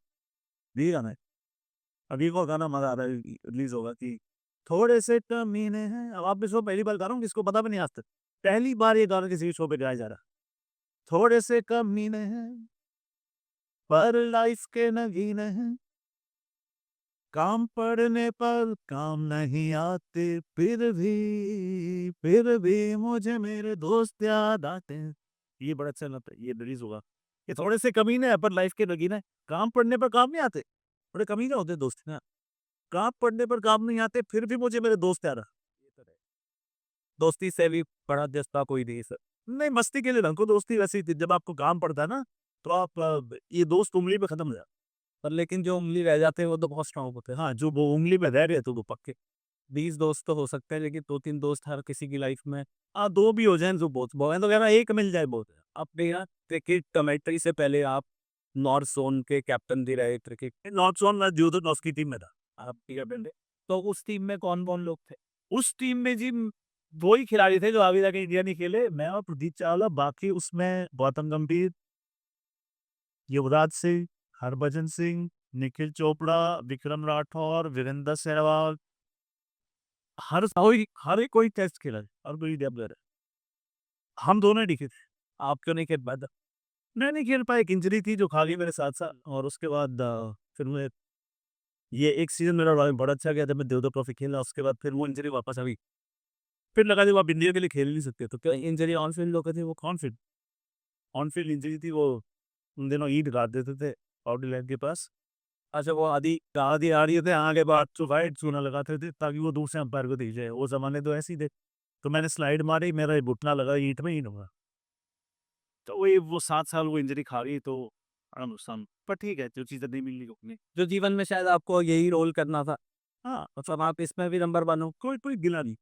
ये गाना है। अब एक और गाना मज़ा आ रहा है रिलीज़ होगा कि थोड़े से कमीने हैं। अब आप इसको पहली बार गा रहा हूँ किसको पता भी नहीं आज तक। पहली बार ये गाना किसी शो पे गाया जा रहा है। थोड़े से कमीने हैं, पर लाइफ के नगीने हैं। काम पड़ने पर काम नहीं आते, फिर भी मुझे मेरे दोस्त याद आते हैं। ये बड़ा अच्छा लगता है, ये रिलीज़ होगा। ये थोड़े से कमीने हैं पर लाइफ के नगीने हैं। काम पड़ने पर काम नहीं आते, बड़े कमीने होते हैं दोस्त ना। काम पड़ने पर काम नहीं आते, फिर भी मुझे मेरे दोस्त याद दोस्ती से भी बड़ा जज़्बा कोई नहीं सर। नहीं, मस्ती के लिए ढंग दोस्ती वैसी थी, जब आपको काम पड़ता है ना, तो आप ये दोस्त उँगली पे खत्म हो जाते पर लेकिन जो उँगली रह जाते हैं वो तो बहुत स्ट्रॉन्ग होते हैं। हाँ, जो वो उँगली पे रह गए तो वो पक्के। 20 दोस्त तो हो सकते हैं लेकिन 2-3 दोस्त हर किसी की लाइफ में। 2 भी हो जाएँ तो बहुत तो कह रहा 1 मिल जाए बहुत है। अपने यहाँ क्रिकेट कमेंट्री से पहले आप नॉर्थ ज़ोन के कैप्टन भी रहे क्रिकेट। नॉर्थ ज़ोन में जो तो नॉर्थ की टीम में था। आप कैप्टन थे। तो उस टीम में कौन-कौन लोग थे? उस टीम में जी वो ही खिलाड़ी थे जो अभी तक इंडिया नहीं खेले, मैं और प्रदीप चावला, बाकी उसमें गौतम गंभीर, युवराज सिंह, हरभजन सिंह, निखिल चोपड़ा, विक्रम राठौर, वीरेंद्र सहवाग, हर एक कोई टेस्ट खेला है, हर कोई इंडिया प्लेयर है। हम दोनों ही दिखे थे। आप क्यों नहीं खेल पाए थे? मैं नहीं खेल पाया, एक इंजरी थी जो खा गई मेरे साथ-साथ और उसके बाद फिर मैं ये एक सीज़न मेरा बड़ा अच्छा गया जब मैं देवधर ट्रॉफी खेला, उसके बाद फिर वो इंजरी वापस आ गई। फिर लगा जब आप इंडिया के लिए खेल ही नहीं सकते, तो क्या इंजरी ऑन फील्ड होती थी, वो ऑन फील्ड इंजरी थी वो। उन दिनों ईंट गाड़ देते थे पाउडी लैंड के पास। अच्छा वो आदि आधी आ रही थे आगे बात तो वाइड चूना लगाते थे ताकि वो दूसरे अंपायर को दी जाए। वो जमाने तो ऐसे ही थे। तो मैंने स्लाइड मारी, मेरा ये घुटना लगा ईंट में, ईंट हुआ। तो वही वो 7 साल वो इंजरी खा गई, तो नुकसान, पर ठीक है, जो चीज़ें नहीं मिलनी अपनी। जो जीवन में शायद आपको यही रोल करना था, हाँ, मतलब आप इसमें भी नंबर 1 हो। कोई कोई गिला नहीं,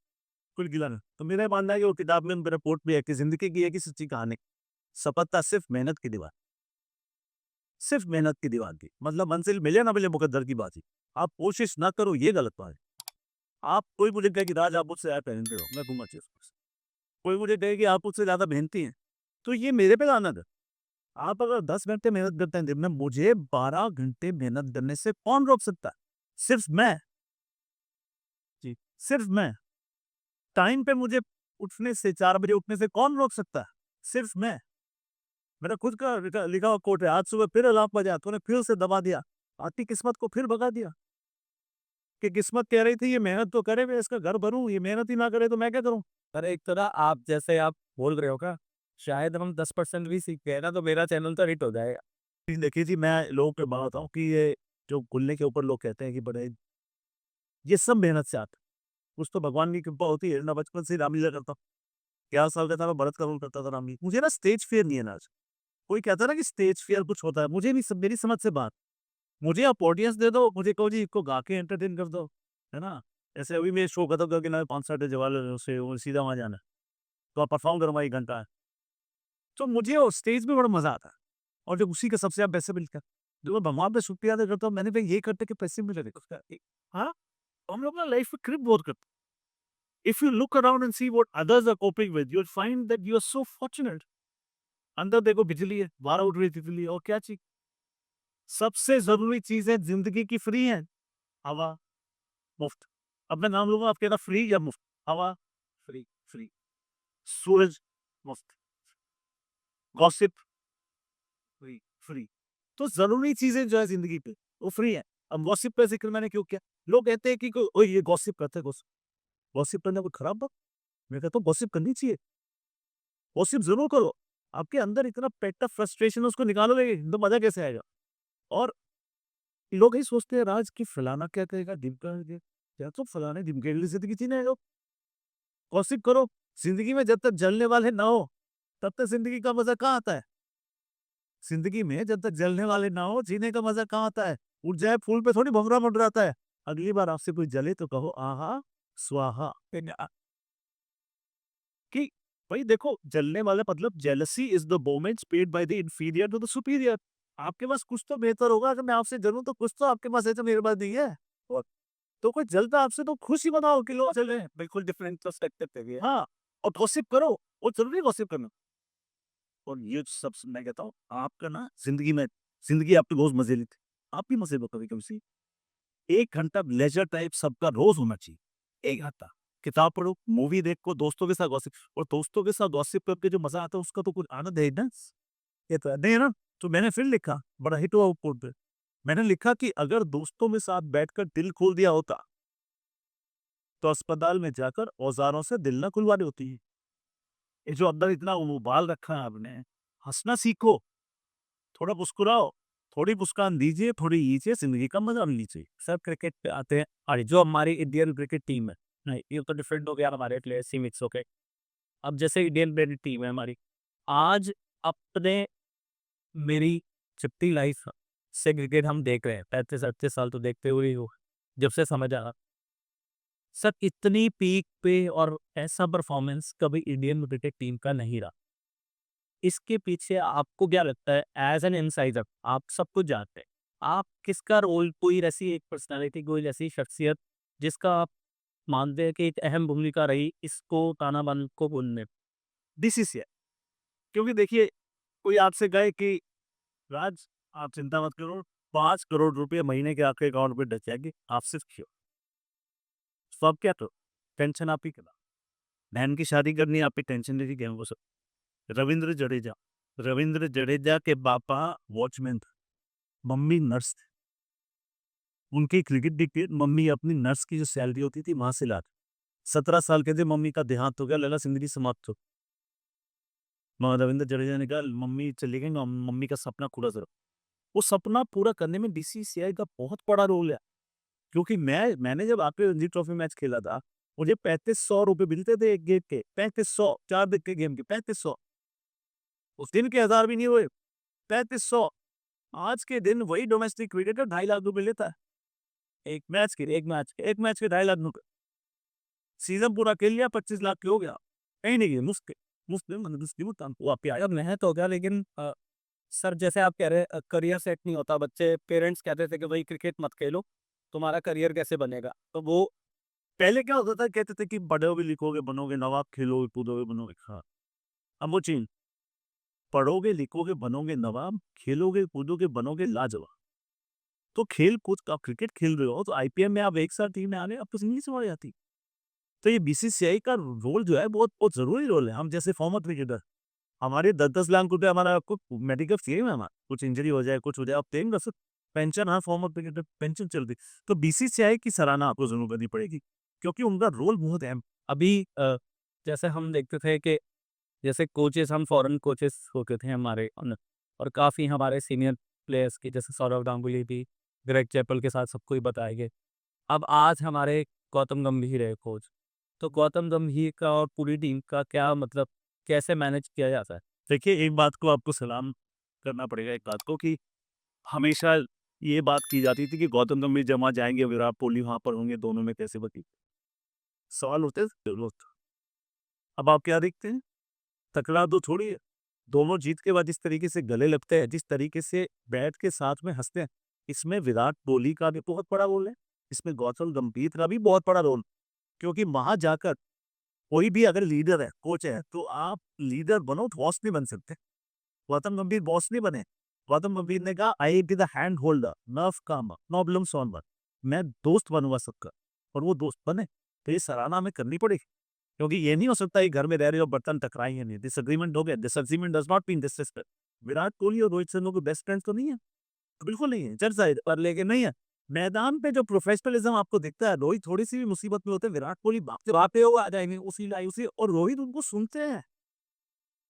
कोई गिला नहीं। तो मेरा ये मानना है कि वो किताब में मेरा कोट भी है कि ज़िंदगी की एक ही सच्ची कहानी, सफलता सिर्फ़ मेहनत की दीवार, सिर्फ़ मेहनत की दीवार की। मतलब मंज़िल मिले ना मिले मुकद्दर की बात ही। आप कोशिश ना करो ये गलत बात है। आप कोई मुझे कहे कि राज आप मुझसे ज़्यादा टैलेंटेड हो, मैं दूँगा चीज़। कोई मुझे कहे कि आप मुझसे ज़्यादा मेहनती हैं, तो ये मेरे पे लानत है। आप अगर 10 घंटे मेहनत करते हैं दिन में, मुझे 12 घंटे मेहनत करने से कौन रोक सकता है? सिर्फ़ मैं। जी, सिर्फ़ मैं। टाइम पे मुझे उठने से 4 बजे उठने से कौन रोक सकता है? सिर्फ़ मैं। मेरा खुद का लिखा लिखा हुआ कोट है, आज सुबह फिर अलार्म बजा, तूने फिर उसे दबा दिया। आती किस्मत को फिर भगा दिया। कि किस्मत कह रही थी ये मेहनत तो करे, मैं इसका घर भरूँ, ये मेहनत ही ना करे तो मैं क्या करूँ? अरे एक तरह आप जैसे आप बोल रहे हो का, शायद हम 10% भी सीख गए ना तो मेरा चैनल तो हिट हो जाएगा। देखिए जी, मैं लोगों को बताता हूँ कि ये जो गुल्ले के ऊपर लोग कहते हैं कि बड़े, ये सब मेहनत से आता है। कुछ तो भगवान की कृपा होती है। मैं बचपन से ही रामलीला करता हूँ। 11 साल का था, मैं भरत का रोल करता था रामलीला। मुझे ना स्टेज फ़ियर नहीं है ना आज। कोई कहता है ना कि स्टेज फ़ियर कुछ होता है, मुझे नहीं, सब मेरी समझ से बाहर। मुझे आप ऑडियंस दे दो, मुझे कहो जी इसको गा के एंटरटेन कर दो, है ना? ऐसे अभी मैं शो खत्म करके ना 5 साढ़े जवाल से वो सीधा वहाँ जाना है। तो आप परफ़ॉर्म करो वहाँ 1 घंटा है। तो मुझे वो स्टेज पे बड़ा मज़ा आता है। और जब उसी के सबसे ज़्यादा पैसे मिलते हैं, जो मैं भगवान पे शुक्रिया अदा करता हूँ, मैंने भाई ये करते कि पैसे मिले थे उसका हाँ, हम लोग ना लाइफ में क्रिप बहुत करते हैं। If you look around and see what others are coping with, you will find that you are so fortunate. अंदर देखो बिजली है, बाहर उड़ रही तितली और क्या चाहिए? सबसे ज़रूरी चीज़ें ज़िंदगी की फ्री हैं। हवा, मुफ्त। अब मैं नाम लूँगा, आप कहना फ्री या मुफ्त? हवा, फ्री, फ्री। सूरज, मुफ्त। Gossip, free, free. तो ज़रूरी चीज़ें जो है ज़िंदगी पे, वो फ्री है। अब गॉसिप का ज़िक्र मैंने क्यों किया? लोग कहते हैं कि को ओए ये गॉसिप करता है गॉसिप। गॉसिप करना कोई खराब बात? मैं कहता हूँ गॉसिप करनी चाहिए। गॉसिप ज़रूर करो। आपके अंदर इतना पेट अप फ्रस्ट्रेशन है, उसको निकालोगे तो मज़ा कैसे आएगा? और लोग ये सोचते हैं राज कि फलाना क्या कहेगा, ढिमका क्या, या तो फलाने ढिमके के लिए ज़िंदगी जीने दो। गॉसिप करो। ज़िंदगी में जब तक जलने वाले ना हो, तब तक ज़िंदगी का मज़ा कहाँ आता है? ज़िंदगी में जब तक जलने वाले ना हो, जीने का मज़ा कहाँ आता है? उठ जाए फूल पे थोड़ी भँवरा मंडराता है। अगली बार आपसे कोई जले तो कहो आहा! स्वाहा। कि भाई देखो, जलने वाला मतलब jealousy is the moments paid by the inferior to the superior. आपके पास कुछ तो बेहतर होगा, अगर मैं आपसे जलूँ तो कुछ तो आपके पास है जो मेरे पास नहीं है। और तो कोई जलता आपसे तो खुश ही मनाओ कि लोग जल रहे हैं। बिल्कुल डिफरेंट पर्सपेक्टिव थे ये। हाँ, और गॉसिप करो, और ज़रूरी है गॉसिप करना। और ये सब मैं कहता हूँ, आपका ना ज़िंदगी आपकी रोज़ मज़े लेती है। आप भी मज़े लो कभी-कभी सी। 1 घंटा लेज़र टाइप सबका रोज़ होना चाहिए। 1 घंटा। किताब पढ़ो, मूवी देखो, दोस्तों के साथ गॉसिप, और दोस्तों के साथ गॉसिप करके जो मज़ा आता है उसका तो कुछ आनंद है ना। ये तो है, नहीं है ना? तो मैंने फिर लिखा, बड़ा हिट हुआ वो कोट पे। मैंने लिखा कि अगर दोस्तों के साथ बैठकर दिल खोल दिया होता, तो अस्पताल में जाकर औज़ारों से दिल ना खुलवानी होती। ये जो अंदर इतना उबाल रखा है आपने, हँसना सीखो, थोड़ा मुस्कुराओ, थोड़ी मुस्कान दीजिए, थोड़ी लीजिए, ज़िंदगी का मज़ा लीजिए। सब क्रिकेट पे आते हैं और जो हमारी इंडियन क्रिकेट टीम है, नहीं ये तो डिफरेंट हो गया हमारे प्लेयर सी मिक्स हो गए। अब जैसे इंडियन क्रिकेट टीम है हमारी, आज अपने मेरी जितनी लाइफ से क्रिकेट हम देख रहे हैं, 35-38 साल तो देखते हुए ही हो, जब से समझ आया। सर इतनी पीक पे और ऐसा परफॉर्मेंस कभी इंडियन क्रिकेट टीम का नहीं रहा। इसके पीछे आपको क्या लगता है एज़ एन इनसाइडर, आप सब कुछ जानते हैं। आप किसका रोल, कोई ऐसी एक पर्सनैलिटी, कोई ऐसी शख्सियत जिसका आप मानते हैं कि एक अहम भूमिका रही इसको तानाबाना को बोलने में? दिस है, क्योंकि देखिए, कोई आपसे कहे कि राज आप चिंता मत करो, 5 करोड़ रुपए महीने के आपके अकाउंट में डल जाएँगे, आप सिर्फ खेलो। तो आप क्या करो? टेंशन आप ही के ना। बहन की शादी करनी है, आप ही टेंशन ले रही है वो सब। रविंद्र जडेजा, रविंद्र जडेजा के पापा वॉचमैन थे, मम्मी नर्स थी। उनकी क्रिकेट देखिए, मम्मी अपनी नर्स की जो सैलरी होती थी वहाँ से लाती। 17 साल के थे, मम्मी का देहांत हो गया, लगा ज़िंदगी समाप्त हो। रविंद्र जडेजा ने कहा मम्मी चली गई, मम्मी का सपना पूरा करो। वो सपना पूरा करने में बीसीसीआई का बहुत बड़ा रोल है। क्योंकि मैंने जब आपके रणजी ट्रॉफी मैच खेला था, मुझे ₹3500 मिलते थे एक गेम के, 3500 4 दिन के गेम के 3500। उस दिन के 1000 भी नहीं हुए, 3500। आज के दिन वही डोमेस्टिक क्रिकेटर ₹2.5 लाख लेता है। एक मैच के ₹2.5 लाख। सीज़न पूरा खेल लिया 25 लाख के हो गया। कहीं नहीं गए, मुफ्त में मतलब वो आपके आया। यार मेहनत हो गया लेकिन सर जैसे आप कह रहे हैं करियर सेट नहीं होता, बच्चे पेरेंट्स कहते थे कि भाई क्रिकेट मत खेलो, तुम्हारा करियर कैसे बनेगा? तो वो पहले क्या होता था, कहते थे कि पढ़ोगे लिखोगे बनोगे नवाब, खेलोगे कूदोगे बनोगे हाँ। अब वो चेंज, पढ़ोगे लिखोगे बनोगे नवाब, खेलोगे कूदोगे बनोगे लाजवाब। तो खेल कूद आप क्रिकेट खेल रहे हो तो आईपीएल में आप एक साथ टीम में आ गए, आपको नहीं समझ आती। तो ये बीसीसीआई का रोल जो है बहुत बहुत जरूरी रोल है। हम जैसे फॉर्मर क्रिकेटर, हमारे 10-10 लाख रुपए हमारा आपको मेडिकल फ्री में हमारा कुछ इंजरी हो जाए कुछ हो जाए आप क्लेम कर सकते। पेंशन, हाँ फॉर्मर क्रिकेटर पेंशन चल रही। तो बीसीसीआई की सराहना आपको जरूर करनी पड़ेगी क्योंकि उनका रोल बहुत अहम। अभी जैसे हम देखते थे कि जैसे कोचेस, हम फॉरेन कोचेस होते थे हमारे और काफ़ी हमारे सीनियर प्लेयर्स के जैसे सौरव गांगुली भी, ग्रेग चैपल के साथ सबको ही बताए गए। अब आज हमारे गौतम गंभीर है कोच। तो गौतम गंभीर का और पूरी टीम का क्या मतलब, कैसे मैनेज किया जाता है? देखिए एक बात को आपको सलाम करना पड़ेगा, एक बात को कि हमेशा ये बात की जाती थी कि गौतम गंभीर जब वहाँ जाएंगे विराट कोहली वहां पर होंगे, दोनों में कैसे बती सवाल होते थे दोस्त। अब आप क्या देखते हैं, तकरार तो छोड़िए, दोनों जीत के बाद जिस तरीके से गले लगते हैं, जिस तरीके से बैठ के साथ में हंसते हैं, इसमें विराट कोहली का भी बहुत बड़ा रोल है, इसमें गौतम गंभीर का भी बहुत बड़ा रोल। क्योंकि वहां जाकर कोई भी अगर लीडर है कोच है तो आप लीडर बनो, बॉस नहीं बन सकते। गौतम गंभीर बॉस नहीं बने। गौतम गंभीर ने कहा I be the hand holder nerve calmer problem solver, मैं दोस्त बनूंगा सबका, और वो दोस्त बने। तो ये सराहना हमें करनी पड़ेगी क्योंकि ये नहीं हो सकता कि घर में रह रहे हो बर्तन टकराएंगे नहीं, डिसएग्रीमेंट हो गया, disagreement does not mean disrespect. Virat Kohli और रोहित शर्मा को बेस्ट फ्रेंड्स तो नहीं है, बिल्कुल नहीं है, चल साइड पर लेके नहीं है। मैदान पे जो प्रोफेशनलिज्म आपको दिखता है, रोहित थोड़ी सी भी मुसीबत में होते हैं विराट कोहली भागते भागते हुए आ जाएंगे उसी लाई उसी, और रोहित उनको सुनते हैं।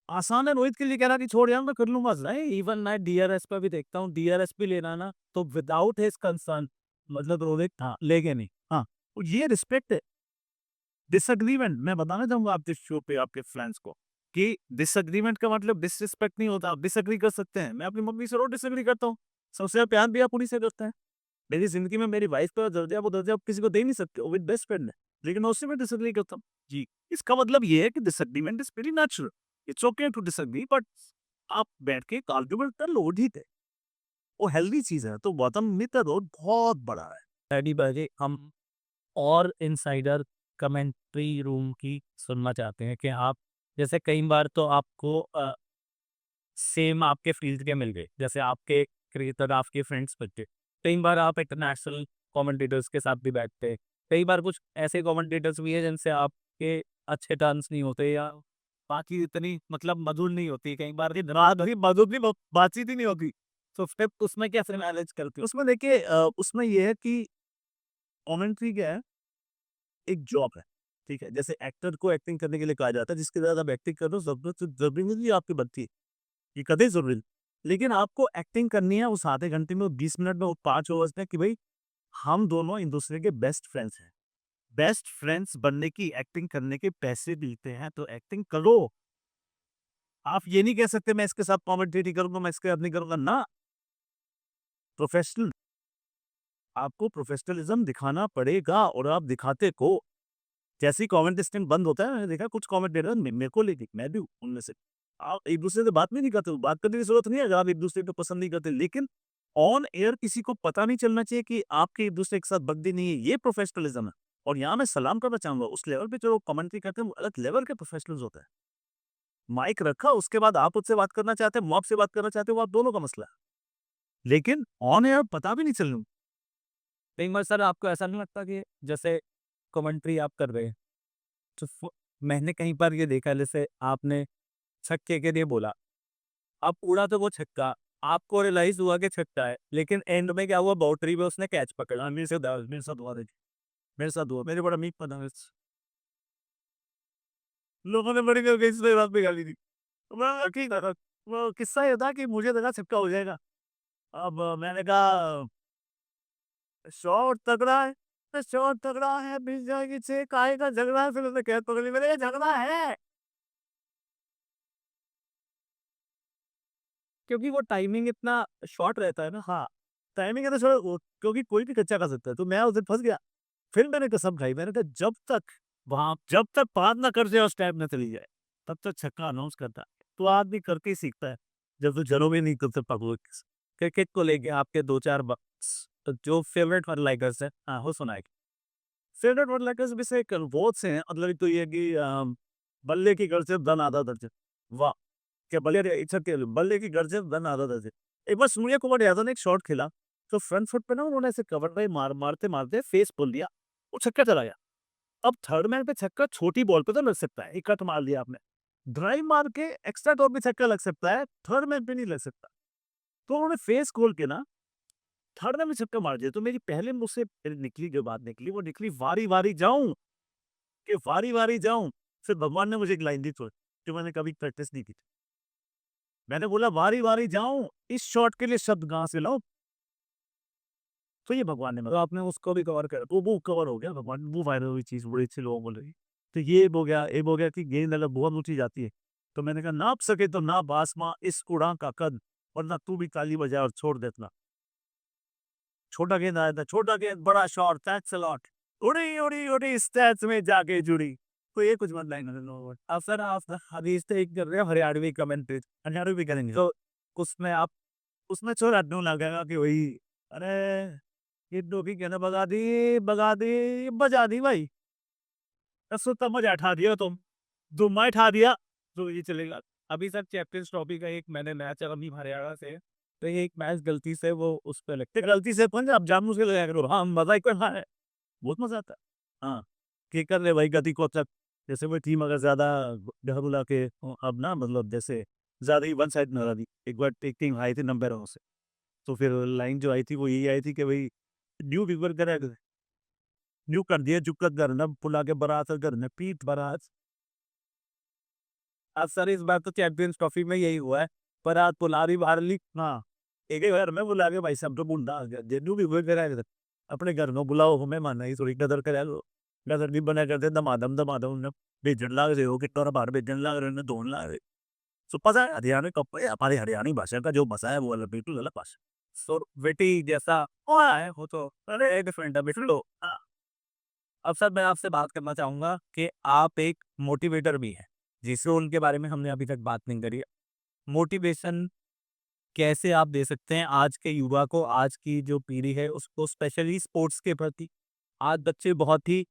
आसान है रोहित के लिए कहना कि छोड़ यार मैं कर लूंगा। नहीं, इवन मैं डीआरएस पे भी देखता हूँ, डीआरएस भी लेना ना तो विदाउट हिज कंसर्न, मतलब रोहित हाँ लेके नहीं। हाँ, और ये रिस्पेक्ट है। डिसएग्रीमेंट मैं बताना चाहूंगा आपके शो पे आपके फ्रेंड्स को कि डिसएग्रीमेंट का मतलब डिसरिस्पेक्ट नहीं होता। आप डिसएग्री कर सकते हैं, मैं अपनी मम्मी से रोज डिसएग्री करता हूँ, सबसे ज्यादा प्यार भी आप उन्हीं से करते हैं। मेरी जिंदगी में मेरी वाइफ का दर्जा वो दर्जा आप किसी को दे नहीं सकते, वो विद बेस्ट फ्रेंड है, लेकिन मैं उससे मैं डिसएग्री करता हूँ। जी, इसका मतलब ये है कि disagreement is very natural, it's okay to disagree, but आप बैठ के आर्गुमेंट कर लो ठीक है, वो हेल्दी चीज है। तो गौतम मित्र रोड बहुत बड़ा है। रेडी बाजी हम और इनसाइडर कमेंट्री रूम की सुनना चाहते हैं कि आप जैसे कई बार तो आपको सेम आपके फील्ड के मिल गए, जैसे आपके क्रिएटर आपके फ्रेंड्स बच्चे, कई बार आप इंटरनेशनल कमेंटेटर्स के साथ भी बैठते हैं, कई बार कुछ ऐसे कमेंटेटर्स भी हैं जिनसे आपके अच्छे टर्म्स नहीं होते या बाकी इतनी मतलब मधुर नहीं होती, कई बार की रात भरी मधुर नहीं बातचीत ही नहीं होती। तो फिर उसमें कैसे मैनेज करते हो? उसमें देखिए उसमें ये है कि कमेंट्री क्या है, एक जॉब है, ठीक है। जैसे एक्टर को एक्टिंग करने के लिए कहा जाता है, जिसके साथ आप एक्टिंग कर रहे हो जरूरी नहीं आपकी बनती है, ये कभी जरूरी नहीं। लेकिन आपको एक्टिंग करनी है उस आधे घंटे में, 20 मिनट में, वो 5 ओवर्स में कि भाई हम दोनों एक दूसरे के बेस्ट फ्रेंड्स हैं। बेस्ट फ्रेंड्स बनने की एक्टिंग करने के पैसे मिलते हैं तो एक्टिंग करो। आप ये नहीं कह सकते मैं इसके साथ कॉमेंटेट करूंगा मैं इसके साथ नहीं करूंगा ना। प्रोफेशनल, आपको प्रोफेशनलिज्म दिखाना पड़ेगा और आप दिखाते को। जैसे ही कमेंटेस्टेंट बंद होता है, मैंने देखा कुछ कमेंटेटर मेरे को लेके, मैं भी हूँ उनमें से, आप एक दूसरे से बात भी नहीं करते हो, बात करने की जरूरत नहीं है अगर आप एक दूसरे को पसंद नहीं करते, लेकिन ऑन एयर किसी को पता नहीं चलना चाहिए कि आपके एक दूसरे के साथ बकदी नहीं है, ये प्रोफेशनलिज्म है। और यहाँ मैं सलाम करना चाहूंगा उस लेवल पे जो कमेंट्री करते हैं, वो अलग लेवल के प्रोफेशनल्स होते हैं। माइक रखा, उसके बाद आप उससे बात करना चाहते हैं, मुझसे बात करना चाहते हो, वो आप दोनों का मसला है, लेकिन ऑन एयर पता भी नहीं चलना। कई बार सर आपको ऐसा नहीं लगता कि जैसे कमेंट्री आप कर रहे हैं तो मैंने कहीं पर ये देखा, जैसे आपने छक्के के लिए बोला, अब उड़ा तो वो छक्का, आपको रियलाइज हुआ कि छक्का है, लेकिन एंड में क्या हुआ, बाउंड्री पे उसने कैच पकड़ा। हाँ, मेरे साथ हुआ देखिए, मेरे साथ हुआ, मेरे बड़ा मीट पता है। लोगों ने बड़ी करके इस बात पे गाली दी। मैं ठीक था, वो किस्सा ये था कि मुझे लगा छक्का हो जाएगा, अब मैंने कहा शॉट तगड़ा है, तो शॉट तगड़ा है, मिल जाएगी छः, काहे का झगड़ा है? फिर उसने कैच पकड़ ली, मैंने ये झगड़ा है। क्योंकि वो टाइमिंग इतना शॉर्ट रहता है ना। हाँ, टाइमिंग है तो छोड़ो वो, क्योंकि कोई भी कच्चा कर सकता है, तो मैं उस दिन फँस गया। फिर मैंने कसम खाई, मैंने कहा जब तक पार ना कर जाए और स्टैप ना चली जाए, तब तक छक्का अनाउंस करता है। तो आदमी करके ही सीखता है, जब तक जरो भी नहीं कर सकता कोई। क्रिकेट को लेके आपके 2-4 बक्स जो फेवरेट वन लाइकर्स हैं, हाँ, वो सुनाइए। फेवरेट वन लाइकर्स में से बहुत से हैं, मतलब एक तो ये है कि बल्ले की गर्ज धन आधा दर्जन। वाह! क्या बल्ले की गर्ज धन आधा दर्जन। एक बार सूर्य कुमार यादव ने एक शॉट खेला, तो फ्रंट फुट पे ना उन्होंने ऐसे कवर ड्राइव मारते-मारते फेस पुल दिया, वो छक्का चला गया। अब थर्ड मैन पे छक्का छोटी बॉल पे तो लग सकता है, एक कट मार दिया आपने। ड्राइव मार के एक्स्ट्रा टॉप पे छक्का लग सकता है, थर्ड मैन पे नहीं लग सकता। तो उन्होंने फेस खोल के ना थर्ड मैन में छक्का मार दिया। तो मेरी पहले मुँह से फिर निकली जो बात निकली, वो निकली वारी-वारी जाऊँ, कि वारी-वारी जाऊँ। फिर भगवान ने मुझे एक लाइन दी, तो जो मैंने कभी प्रैक्टिस नहीं की थी। मैंने बोला वारी-वारी जाऊँ, इस शॉट के लिए शब्द कहाँ से लाऊँ? तो ये भगवान ने तो मदद, आपने उसको भी कवर कर वो कवर हो गया, भगवान वो वायरल हुई चीज़ बड़ी अच्छे लोगों बोल रही। तो ये हो गया, एक हो गया कि गेंद अगर बहुत ऊँची जाती है, तो मैंने कहा नाप सके तो नाप आसमाँ इस उड़ान का कद, वरना तू भी ताली बजा और छोड़ दे इतना। छोटा गेंद आया था, छोटा गेंद बड़ा शॉट, थैंक्स अ लॉट। उड़ी, उड़ी, उड़ी स्टैट्स में जाके जुड़ी। तो ये कुछ मत लाइन अब सर आप अभी स्टेक कर रहे हो हरियाणवी कमेंट्री, हरियाणवी भी करेंगे। तो उसमें आप उसमें छोरा ढूँढ लगेगा कि वही, अरे! ये डोकी कहना भगा दी, बजा दी भाई। असो तब मजा उठा दिया तुम, धुम्मा उठा दिया, तो ये चलेगा। अभी सर चैंपियंस ट्रॉफी का एक मैंने मैच अभी हरियाणा से, तो ये एक मैच गलती से वो उस पे लग ते गलती से पंजाब जानबूझ के लगाया करो। हाँ, मज़ा ही करना है, बहुत मज़ा आता है। हाँ, कि कर ले भाई गति को तक, जैसे कोई टीम अगर ज़्यादा डर-बुला के अब ना, मतलब जैसे ज़्यादा ही वन साइड नज़र आती। एक बार एक टीम आई थी 90 रनों से, तो फिर लाइन जो आई थी वो यही आई थी कि भई न्यू विवर करे, न्यू कर दिए जुक्कत घर न पुला के बरात घर न पीठ बरात। अब सर इस बार तो चैंपियंस ट्रॉफी में यही हुआ है, पर आज पुलारी बाहर ली। हाँ, एक ही घर में बुला के भाई साहब तो मुंडा आ गया, जे न्यू विवर करे अपने घर में बुलाओ, हमें मानना ही थोड़ी कदर करे लो। कदर नहीं बना करते दमादम ने भेजन लाग रहे हो कि तोरा बाहर भेजन लाग रहे ने धोन लाग रहे। सो पता है हरियाणा कपड़े हमारी हरियाणी भाषा का जो मज़ा है वो अलग, बिल्कुल अलग भाषा। सो बेटी जैसा हाँ, है वो तो अरे डिफरेंट है बेटी। लो हाँ, अब सर मैं आपसे बात करना चाहूँगा कि आप एक मोटिवेटर भी हैं, जिस रोल के बारे में हमने अभी तक बात नहीं करी है। मोटिवेशन कैसे आप दे सकते हैं आज के युवा को, आज की जो पीढ़ी है उसको स्पेशली स्पोर्ट्स के प्रति? आज बच्चे बहुत ही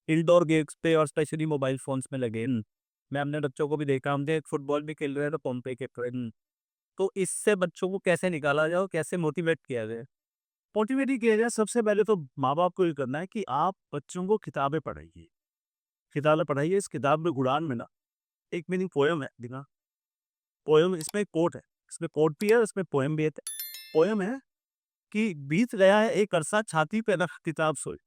इंडोर गेम्स पे और स्पेशली मोबाइल फ़ोन्स में लगे हैं। मैं अपने बच्चों को भी देखा, हम देख फुटबॉल भी खेल रहे हैं तो फ़ोन पे खेल रहे हैं। तो इससे बच्चों को कैसे निकाला जाए और कैसे मोटिवेट किया जाए? मोटिवेट ही किया जाए। सबसे पहले तो माँ-बाप को ये करना है कि आप बच्चों को किताबें पढ़ाइए। किताबें पढ़ाइए, इस किताब में कुरान में ना एक मीनिंग पोएम है, देखना। पोएम इसमें एक कोट है, इसमें कोट भी है, इसमें पोएम भी है। पोएम है कि बीत गया है एक अरसा छाती पे रख किताब सोई।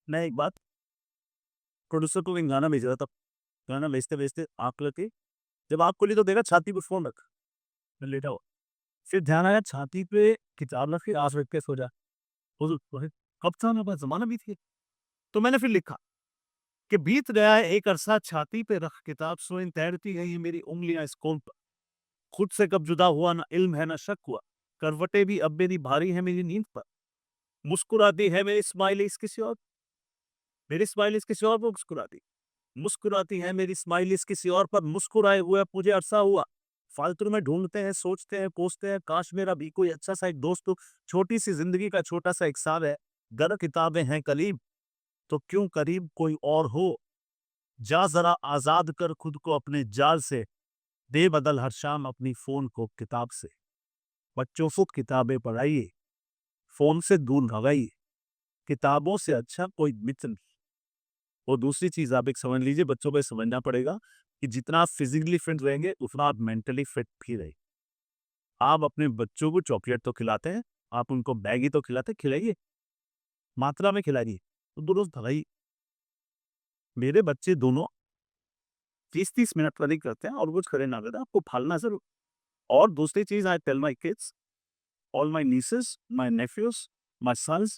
मैं एक बात प्रोड्यूसर को एक गाना भेज रहा था, गाना भेजते-भेजते आँख लगी, जब आँख खुली तो देखा छाती पे फ़ोन रखा, मैं लेटा हुआ। फिर ध्यान आया छाती पे किताब रख के आँख रख के सो जा। हुज़ूर वही कब था मेरे पास ज़माना बीत गया। तो मैंने फिर लिखा कि बीत गया है एक अरसा छाती पे रख किताब सोई, तैरती है ये मेरी उँगलियाँ इस कोन पर। खुद से कब जुदा हुआ ना इल्म है ना शक हुआ, करवटें भी अब मेरी भारी है मेरी नींद पर। मुस्कुराती है मेरी स्माइलीज़ किसी और, मेरी स्माइलीज़ किसी और पर मुस्कुराती। मुस्कुराती है मेरी स्माइलीज़ किसी और पर, मुस्कुराए हुए अब मुझे अरसा हुआ। फालतू में ढूँढते हैं, सोचते हैं, कोसते हैं, काश मेरा भी कोई अच्छा सा एक दोस्त हो। छोटी-सी ज़िंदगी का छोटा-सा एक साल है, गर किताबें हैं करीब, तो क्यों करीब कोई और हो। जा ज़रा आज़ाद कर खुद को अपने जाल से, दे बदल हर शाम अपनी फ़ोन को किताब से। बच्चों को किताबें पढ़ाइए, फ़ोन से दूर भगाइए। किताबों से अच्छा कोई मित्र नहीं। और दूसरी चीज़ आप एक समझ लीजिए, बच्चों को ये समझना पड़ेगा कि जितना आप फिज़िकली फिट रहेंगे, उतना आप मेंटली फिट भी रहेंगे। आप अपने बच्चों को चॉकलेट तो खिलाते हैं, आप उनको मैगी तो खिलाते हैं, खिलाइए, मात्रा में खिलाइए, तो रोज़ भगाइए। मेरे बच्चे दोनों 30-30 मिनट रनिंग करते हैं और कुछ खड़े ना करते हैं, आपको भागना ज़रूर। और दूसरी चीज़ I tell my kids all my nieces, my nephews, my sons,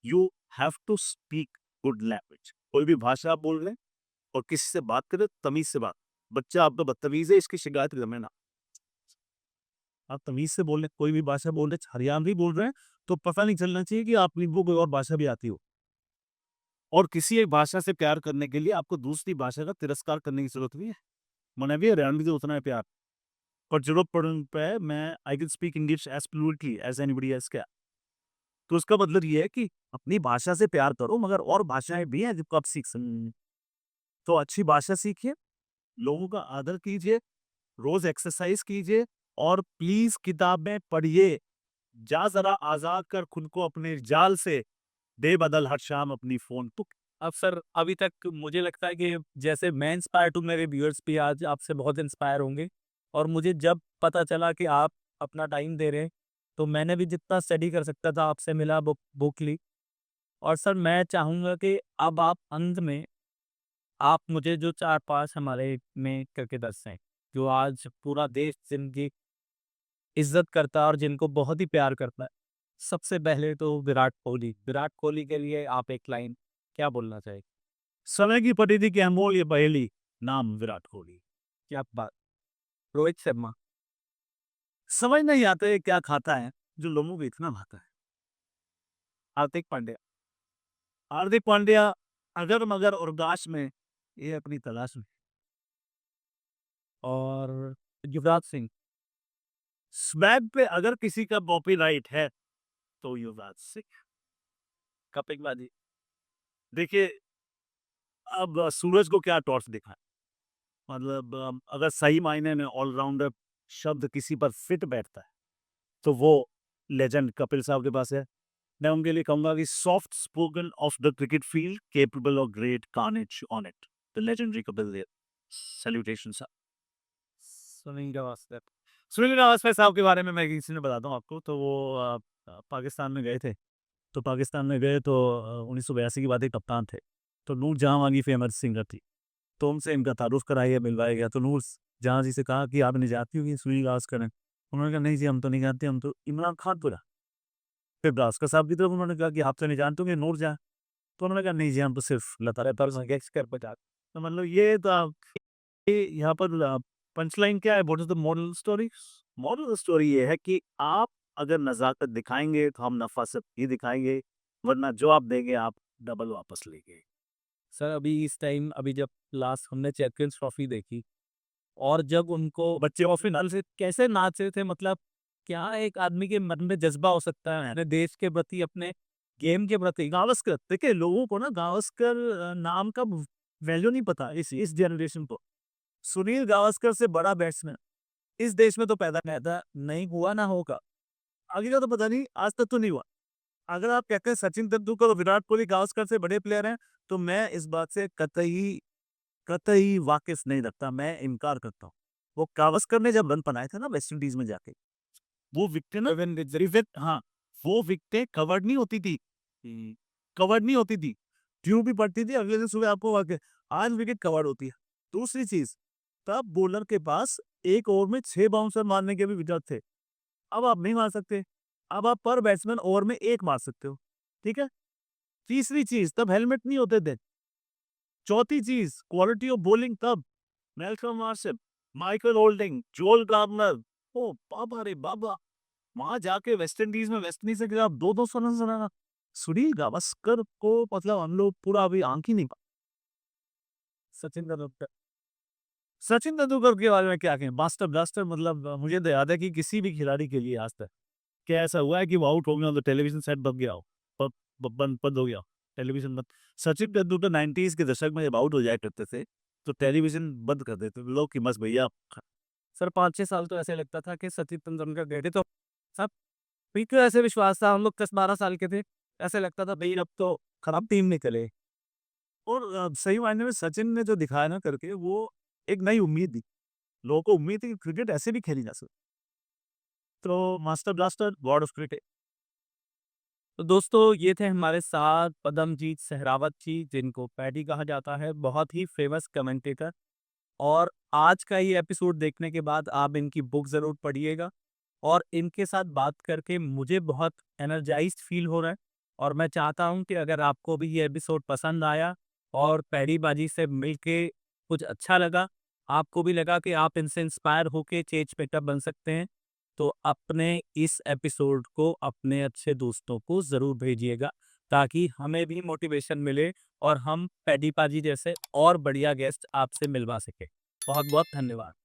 you have to speak good language. कोई भी भाषा आप बोल रहे हैं और किसी से बात करें तमीज से बात। बच्चा आपका बदतमीज है, इसकी शिकायत करें ना। आप तमीज से बोल रहे हैं, कोई भी भाषा बोल रहे हैं, हरियाणवी बोल रहे हैं, तो पता नहीं चलना चाहिए कि आपको कोई और भाषा भी आती हो। और किसी एक भाषा से प्यार करने के लिए आपको दूसरी भाषा का तिरस्कार करने की जरूरत नहीं है। मैंने भी हरियाणवी से उतना है प्यार, पर जरूरत पड़ने पे मैं I can speak English as fluently as anybody else can. तो उसका मतलब ये है कि अपनी भाषा से प्यार करो, मगर और भाषाएं भी हैं जिनको आप सीख सकते। तो अच्छी भाषा सीखिए, लोगों का आदर कीजिए, रोज एक्सरसाइज कीजिए और प्लीज किताबें पढ़िए। जा जरा आजाद कर खुद को अपने जाल से, दे बदल हर शाम अपनी फोन तो। अब सर अभी तक मुझे लगता है कि जैसे मैं इंस्पायर हूँ, मेरे व्यूअर्स भी आज आपसे बहुत इंस्पायर होंगे। और मुझे जब पता चला कि आप अपना टाइम दे रहे हैं, तो मैंने भी जितना स्टडी कर सकता था आपसे मिला, बुक ली। और सर मैं चाहूँगा कि अब आप अंत में आप मुझे जो 4-5 हमारे में क्रिकेटर्स हैं, जो आज पूरा देश जिनकी इज़्ज़त करता है और जिनको बहुत ही प्यार करता है। सबसे पहले तो विराट कोहली। विराट कोहली के लिए आप एक लाइन क्या बोलना चाहेंगे? समय की पड़ी थी कि अनमोल ये पहेली, नाम विराट कोहली। क्या बात! रोहित शर्मा। समझ नहीं आता है क्या खाता है जो लोगों को इतना भाता है। हार्दिक पांड्या। हार्दिक पांड्या अगर मगर और दाश में ये अपनी तलाश में। और युवराज सिंह। स्वैग पे अगर किसी का कॉपीराइट है तो युवराज सिंह। कपिल बाजी। देखिए, अब सूरज को क्या टॉर्च दिखा है, मतलब अगर सही मायने में ऑलराउंडर शब्द किसी पर फिट बैठता है तो वो लेजेंड कपिल साहब के पास है। मैं उनके लिए कहूंगा कि soft spoken off the cricket field, capable of great carnage on it, the legendary Kapil Dev. Salutation sir. Sunil Gavaskar. Sunil Gavaskar sahab के बारे में मैं किसी ने बताता हूँ आपको, तो वो पाकिस्तान में गए थे। तो पाकिस्तान में गए तो 1982 की बात है, कप्तान थे। तो नूर जहाँ वाली फेमस सिंगर थी, तो उनसे इनका तारुफ कराया मिलवाया गया। तो नूर जहाँ जी से कहा कि आप नहीं जानती हो कि सुनील गावस्कर हैं? उन्होंने कहा नहीं जी हम तो नहीं जानते, हम तो इमरान खान बोला। फिर गावस्कर साहब की तरफ उन्होंने कहा कि आप तो नहीं जानते होंगे नूर जहाँ? तो उन्होंने कहा नहीं जी हम तो सिर्फ लता गैंगस्टर बजा। तो मतलब ये तो ये यहाँ पर पंच लाइन क्या है, what is the moral story? Moral story ये है कि आप अगर नजाकत दिखाएंगे तो हम नफा सब ही दिखाएंगे, वरना जो आप देंगे आप डबल वापस लेंगे। सर अभी इस टाइम अभी जब लास्ट हमने चैंपियंस ट्रॉफी देखी और जब उनको बच्चे ट्रॉफी नाल से कैसे नाच रहे थे, मतलब क्या एक आदमी के मन में जज्बा हो सकता है अपने देश के प्रति, अपने गेम के प्रति। गावस्कर, देखिए लोगों को ना गावस्कर नाम का वैल्यू नहीं पता इस जनरेशन को। सुनील गावस्कर से बड़ा बैट्समैन इस देश में तो पैदा नहीं हुआ, ना होगा। आगे का तो पता नहीं, आज तक तो नहीं हुआ। अगर आप कहते हैं सचिन तेंदुलकर और विराट कोहली गावस्कर से बड़े प्लेयर हैं, तो मैं इस बात से कतई कतई वाकिफ नहीं रखता, मैं इनकार करता हूँ। वो गावस्कर ने जब रन बनाए थे ना वेस्ट इंडीज में जाके, वो विकेट ना, विकेट, हाँ, वो विकेटें कवर्ड नहीं होती थी, कवर्ड नहीं होती थी, ट्यूब भी पड़ती थी, अगले दिन सुबह आपको वाके। आज विकेट कवर्ड होती है। दूसरी चीज, तब बॉलर के पास एक ओवर में 6 बाउंसर मारने के भी विकल्प थे। अब आप नहीं मार सकते। अब आप पर बैट्समैन ओवर में 1 मार सकते हो, ठीक है। तीसरी चीज, तब हेलमेट नहीं होते थे। चौथी चीज, क्वालिटी ऑफ बॉलिंग तब, मेल्कम मार्शल, माइकल होल्डिंग, जोल गार्नर, ओ बाबा रे बाबा। वहां जाके वेस्ट इंडीज में, वेस्ट इंडीज से खिलाफ 2-2 रन बनाना। सुनील गावस्कर को मतलब हम लोग पूरा अभी आंख ही नहीं पा। सचिन तेंदुलकर। सचिन तेंदुलकर के बारे में क्या कहें, मास्टर ब्लास्टर, मतलब मुझे तो याद है कि किसी भी खिलाड़ी के लिए आज तक क्या ऐसा हुआ है कि वो आउट हो गया तो टेलीविजन सेट बंद गया हो, बंद बंद हो गया हो, टेलीविजन बंद। सचिन तेंदुलकर 90s के दशक में जब आउट हो जाया करते थे तो टेलीविजन बंद कर देते थे लोग कि बस भैया। सर 5-6 साल तो ऐसे लगता था कि सचिन तेंदुलकर गए थे तो सब भी को ऐसे विश्वास था, हम लोग 10-12 साल के थे, ऐसे लगता था भाई अब तो खराब टीम निकले। और सही मायने में सचिन ने जो दिखाया ना करके, वो एक नई उम्मीद दी। लोगों को उम्मीद थी कि क्रिकेट ऐसे भी खेली जा सकती। तो master blaster, God of cricket. तो दोस्तों ये थे हमारे साथ पदमजीत सहरावत जी, जिनको पैडी कहा जाता है, बहुत ही फेमस कमेंटेटर। और आज का ये एपिसोड देखने के बाद आप इनकी बुक ज़रूर पढ़िएगा। और इनके साथ बात करके मुझे बहुत एनर्जाइज्ड फील हो रहा है और मैं चाहता हूँ कि अगर आपको भी ये एपिसोड पसंद आया और पहली बाजी से मिलके कुछ अच्छा लगा, आपको भी लगा कि आप इनसे इंस्पायर होके चेंज मेकर बन सकते हैं, तो अपने इस एपिसोड को अपने अच्छे दोस्तों को ज़रूर भेजिएगा ताकि हमें भी मोटिवेशन मिले और हम पैडी पाजी जैसे और बढ़िया गेस्ट आपसे मिलवा सकें। बहुत बहुत धन्यवाद।